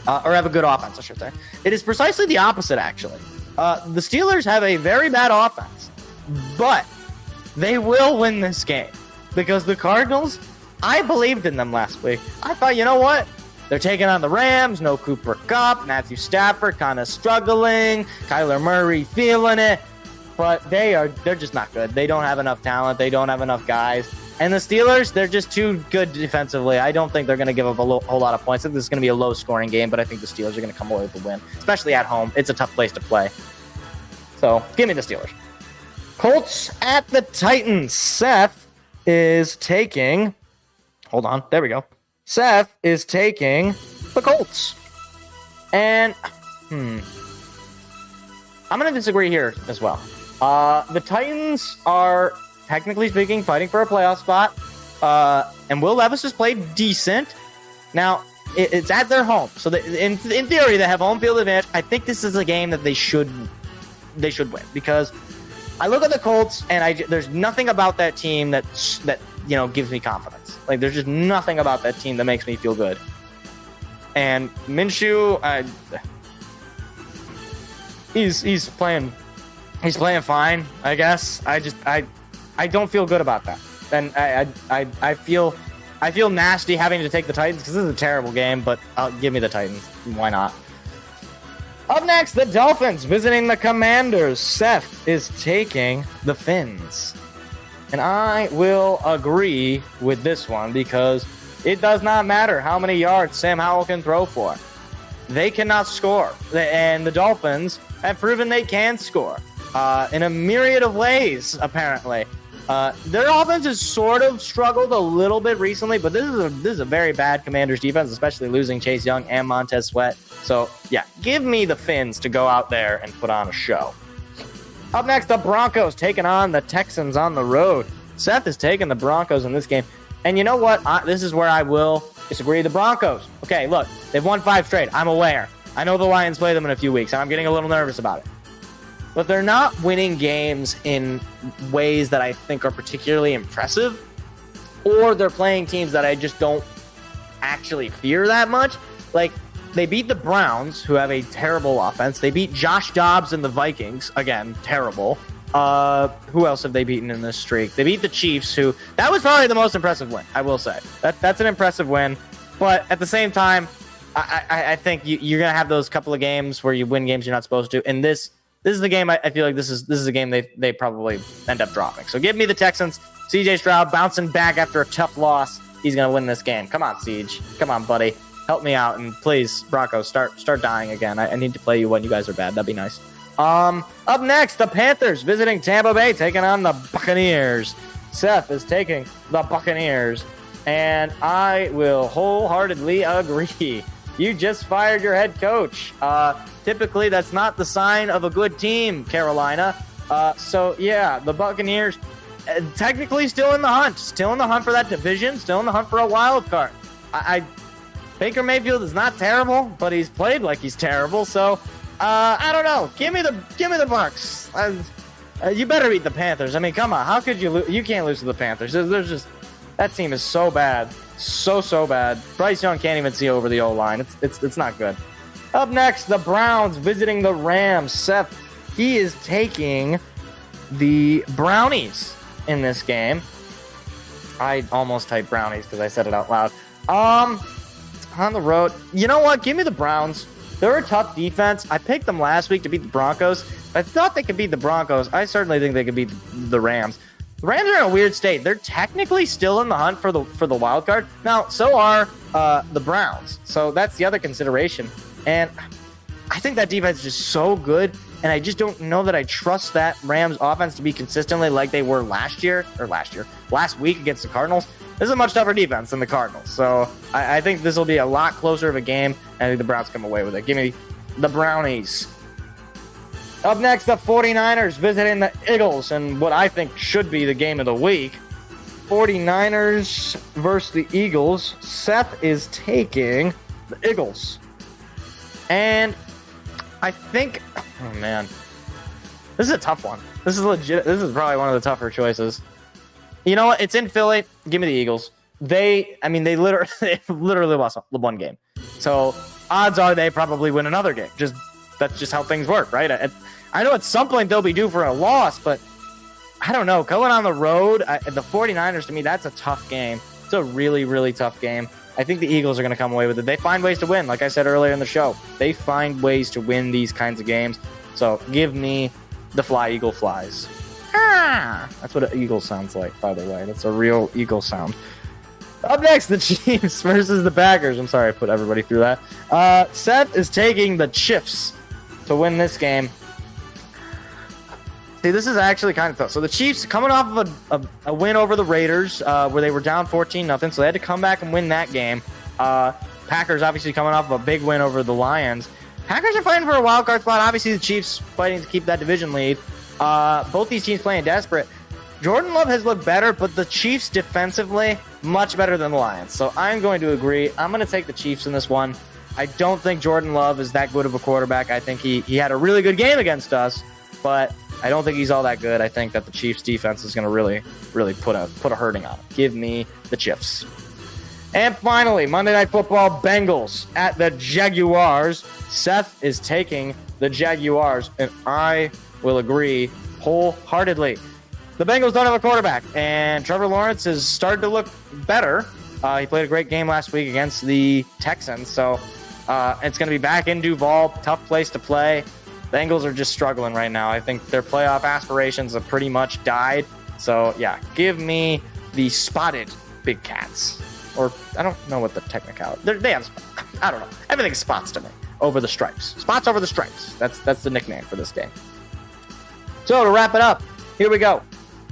or have a good offense, I should say. It is precisely the opposite, actually. The Steelers have a very bad offense, but they will win this game because the Cardinals, I believed in them last week. I thought, you know what? They're taking on the Rams, no Cooper Kupp, Matthew Stafford kind of struggling, Kyler Murray feeling it, but they're just not good. They don't have enough talent. They don't have enough guys. And the Steelers, they're just too good defensively. I don't think they're going to give up a whole lot of points. I think this is going to be a low-scoring game, but I think the Steelers are going to come away with the win, especially at home. It's a tough place to play. So, give me the Steelers. Colts at the Titans. Seth is taking... Hold on. There we go. Seth is taking the Colts. And, I'm going to disagree here as well. The Titans are... technically speaking, fighting for a playoff spot. And Will Levis has played decent. Now, it's at their home. So, in theory, they have home field advantage. I think this is a game that they should win. Because I look at the Colts, and there's nothing about that team that gives me confidence. Like, there's just nothing about that team that makes me feel good. And Minshew, he's playing fine, I guess. I don't feel good about that. And I feel nasty having to take the Titans because this is a terrible game, but give me the Titans. Why not? Up next, the Dolphins visiting the Commanders. Seth is taking the Finns. And I will agree with this one because it does not matter how many yards Sam Howell can throw for. They cannot score. And the Dolphins have proven they can score in a myriad of ways, apparently. Their offense has sort of struggled a little bit recently, but this is a very bad Commanders defense, especially losing Chase Young and Montez Sweat. So, yeah, give me the Finns to go out there and put on a show. Up next, the Broncos taking on the Texans on the road. Seth is taking the Broncos in this game. And you know what? This is where I will disagree. The Broncos. Okay, look, they've won 5 straight. I'm aware. I know the Lions play them in a few weeks, and I'm getting a little nervous about it. But they're not winning games in ways that I think are particularly impressive, or they're playing teams that I just don't actually fear that much. Like, they beat the Browns, who have a terrible offense. They beat Josh Dobbs and the Vikings. Again, terrible. Who else have they beaten in this streak? They beat the Chiefs, who that was probably the most impressive win, I will say. That's an impressive win. But at the same time, I think you're gonna have those couple of games where you win games you're not supposed to. And this is the game I feel like this is a game they probably end up dropping. So give me the Texans. CJ Stroud bouncing back after a tough loss. He's gonna win this game. Come on, Siege. Come on, buddy. Help me out, and please, Broncos, start dying again. I need to play you when you guys are bad. That'd be nice. Up next, the Panthers visiting Tampa Bay, taking on the Buccaneers. Seth is taking the Buccaneers, and I will wholeheartedly agree. You just fired your head coach. Typically, that's not the sign of a good team, Carolina. So, yeah, the Buccaneers technically still in the hunt. Still in the hunt for that division. Still in the hunt for a wild card. Baker Mayfield is not terrible, but he's played like he's terrible. So, I don't know. Give me the Bucs. You better beat the Panthers. I mean, come on. How could you lose? You can't lose to the Panthers. There's just that team is so bad, so bad. Bryce Young can't even see over the O-line. It's not good. Up next, the Browns visiting the Rams. Seth, he is taking the Brownies in this game. I almost typed Brownies because I said it out loud. On the road. You know what? Give me the Browns. They're a tough defense. I picked them last week to beat the Broncos. I thought they could beat the Broncos. I certainly think they could beat the Rams. The Rams are in a weird state. They're technically still in the hunt for the wild card. Now, so are the Browns. So that's the other consideration. And I think that defense is just so good. And I just don't know that I trust that Rams offense to be consistently like they were last week against the Cardinals. This is a much tougher defense than the Cardinals. So I think this will be a lot closer of a game. And I think the Browns come away with it. Give me the Brownies. Up next, the 49ers visiting the Eagles and what I think should be the game of the week. 49ers versus the Eagles. Seth is taking the Eagles. And I think, oh man, this is a tough one. This is legit. This is probably one of the tougher choices. You know what? It's in Philly. Give me the Eagles. They literally lost one game. So odds are they probably win another game. That's just how things work, right? I know at some point they'll be due for a loss, but I don't know. Going on the road, the 49ers, to me, that's a tough game. It's a really, really tough game. I think the Eagles are going to come away with it. They find ways to win, like I said earlier in the show. They find ways to win these kinds of games. So give me the Fly Eagle Flies. Ah! That's what an eagle sounds like, by the way. That's a real eagle sound. Up next, the Chiefs versus the Packers. I'm sorry I put everybody through that. Seth is taking the Chiefs to win this game. See, this is actually kind of tough. So the Chiefs coming off of a win over the Raiders, where they were down 14-0, so they had to come back and win that game. Packers obviously coming off of a big win over the Lions. Packers are fighting for a wild card spot. Obviously, the Chiefs fighting to keep that division lead. Both these teams playing desperate. Jordan Love has looked better, but the Chiefs defensively much better than the Lions. So I'm going to agree. I'm going to take the Chiefs in this one. I don't think Jordan Love is that good of a quarterback. I think he had a really good game against us, but I don't think he's all that good. I think that the Chiefs defense is going to really put a hurting on him. Give me the Chiefs. And finally, Monday Night Football, Bengals at the Jaguars. Seth is taking the Jaguars, and I will agree wholeheartedly. The Bengals don't have a quarterback, and Trevor Lawrence has started to look better. He played a great game last week against the Texans, so it's going to be back in Duval. Tough place to play. Bengals are just struggling right now. I think their playoff aspirations have pretty much died. So, yeah, give me the spotted Big Cats. Or, I don't know what the technicality... They have... I don't know. Everything's spots to me. Over the stripes. Spots over the stripes. That's the nickname for this game. So, to wrap it up, here we go.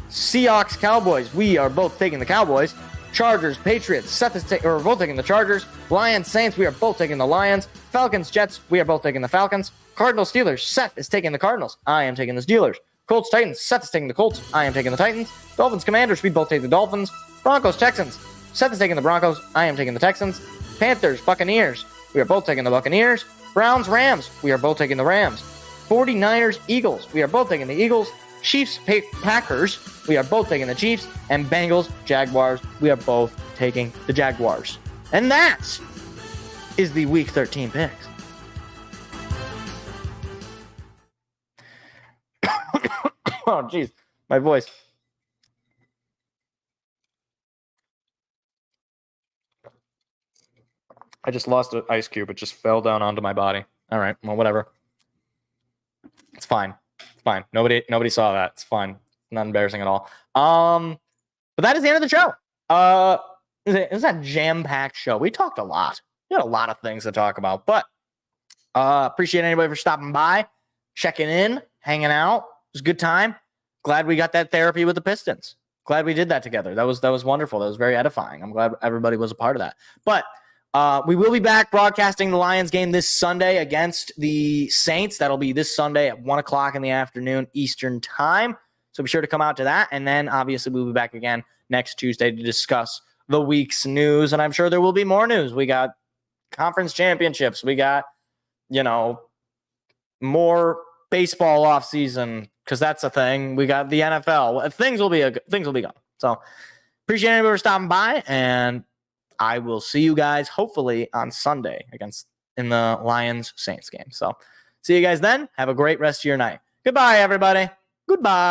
Seahawks, Cowboys. We are both taking the Cowboys. Chargers, Patriots. Seth is we're both taking the Chargers. Lions, Saints. We are both taking the Lions. Falcons, Jets. We are both taking the Falcons. Cardinals, Steelers. Seth is taking the Cardinals. I am taking the Steelers. Colts, Titans. Seth is taking the Colts. I am taking the Titans. Dolphins, Commanders. We both take the Dolphins. Broncos, Texans. Seth is taking the Broncos. I am taking the Texans. Panthers, Buccaneers. We are both taking the Buccaneers. Browns, Rams. We are both taking the Rams. 49ers, Eagles. We are both taking the Eagles. Chiefs, Packers. We are both taking the Chiefs. And Bengals, Jaguars. We are both taking the Jaguars. And that is the Week 13 picks. Oh, jeez. My voice. I just lost an ice cube. It just fell down onto my body. All right. Well, whatever. It's fine. It's fine. Nobody saw that. It's fine. Not embarrassing at all. But that is the end of the show. It was a jam-packed show. We talked a lot. We had a lot of things to talk about, but appreciate anybody for stopping by, checking in, hanging out. It was a good time. Glad we got that therapy with the Pistons. Glad we did that together. That was wonderful. That was very edifying. I'm glad everybody was a part of that. But we will be back broadcasting the Lions game this Sunday against the Saints. That'll be this Sunday at 1 o'clock in the afternoon Eastern time. So be sure to come out to that. And then obviously we'll be back again next Tuesday to discuss the week's news. And I'm sure there will be more news. We got conference championships. We got, more baseball off season because that's a thing. We got the NFL. Things will be gone. So appreciate anybody for stopping by, and I will see you guys hopefully on Sunday in the Lions Saints game. So see you guys then. Have a great rest of your night. Goodbye, everybody. Goodbye.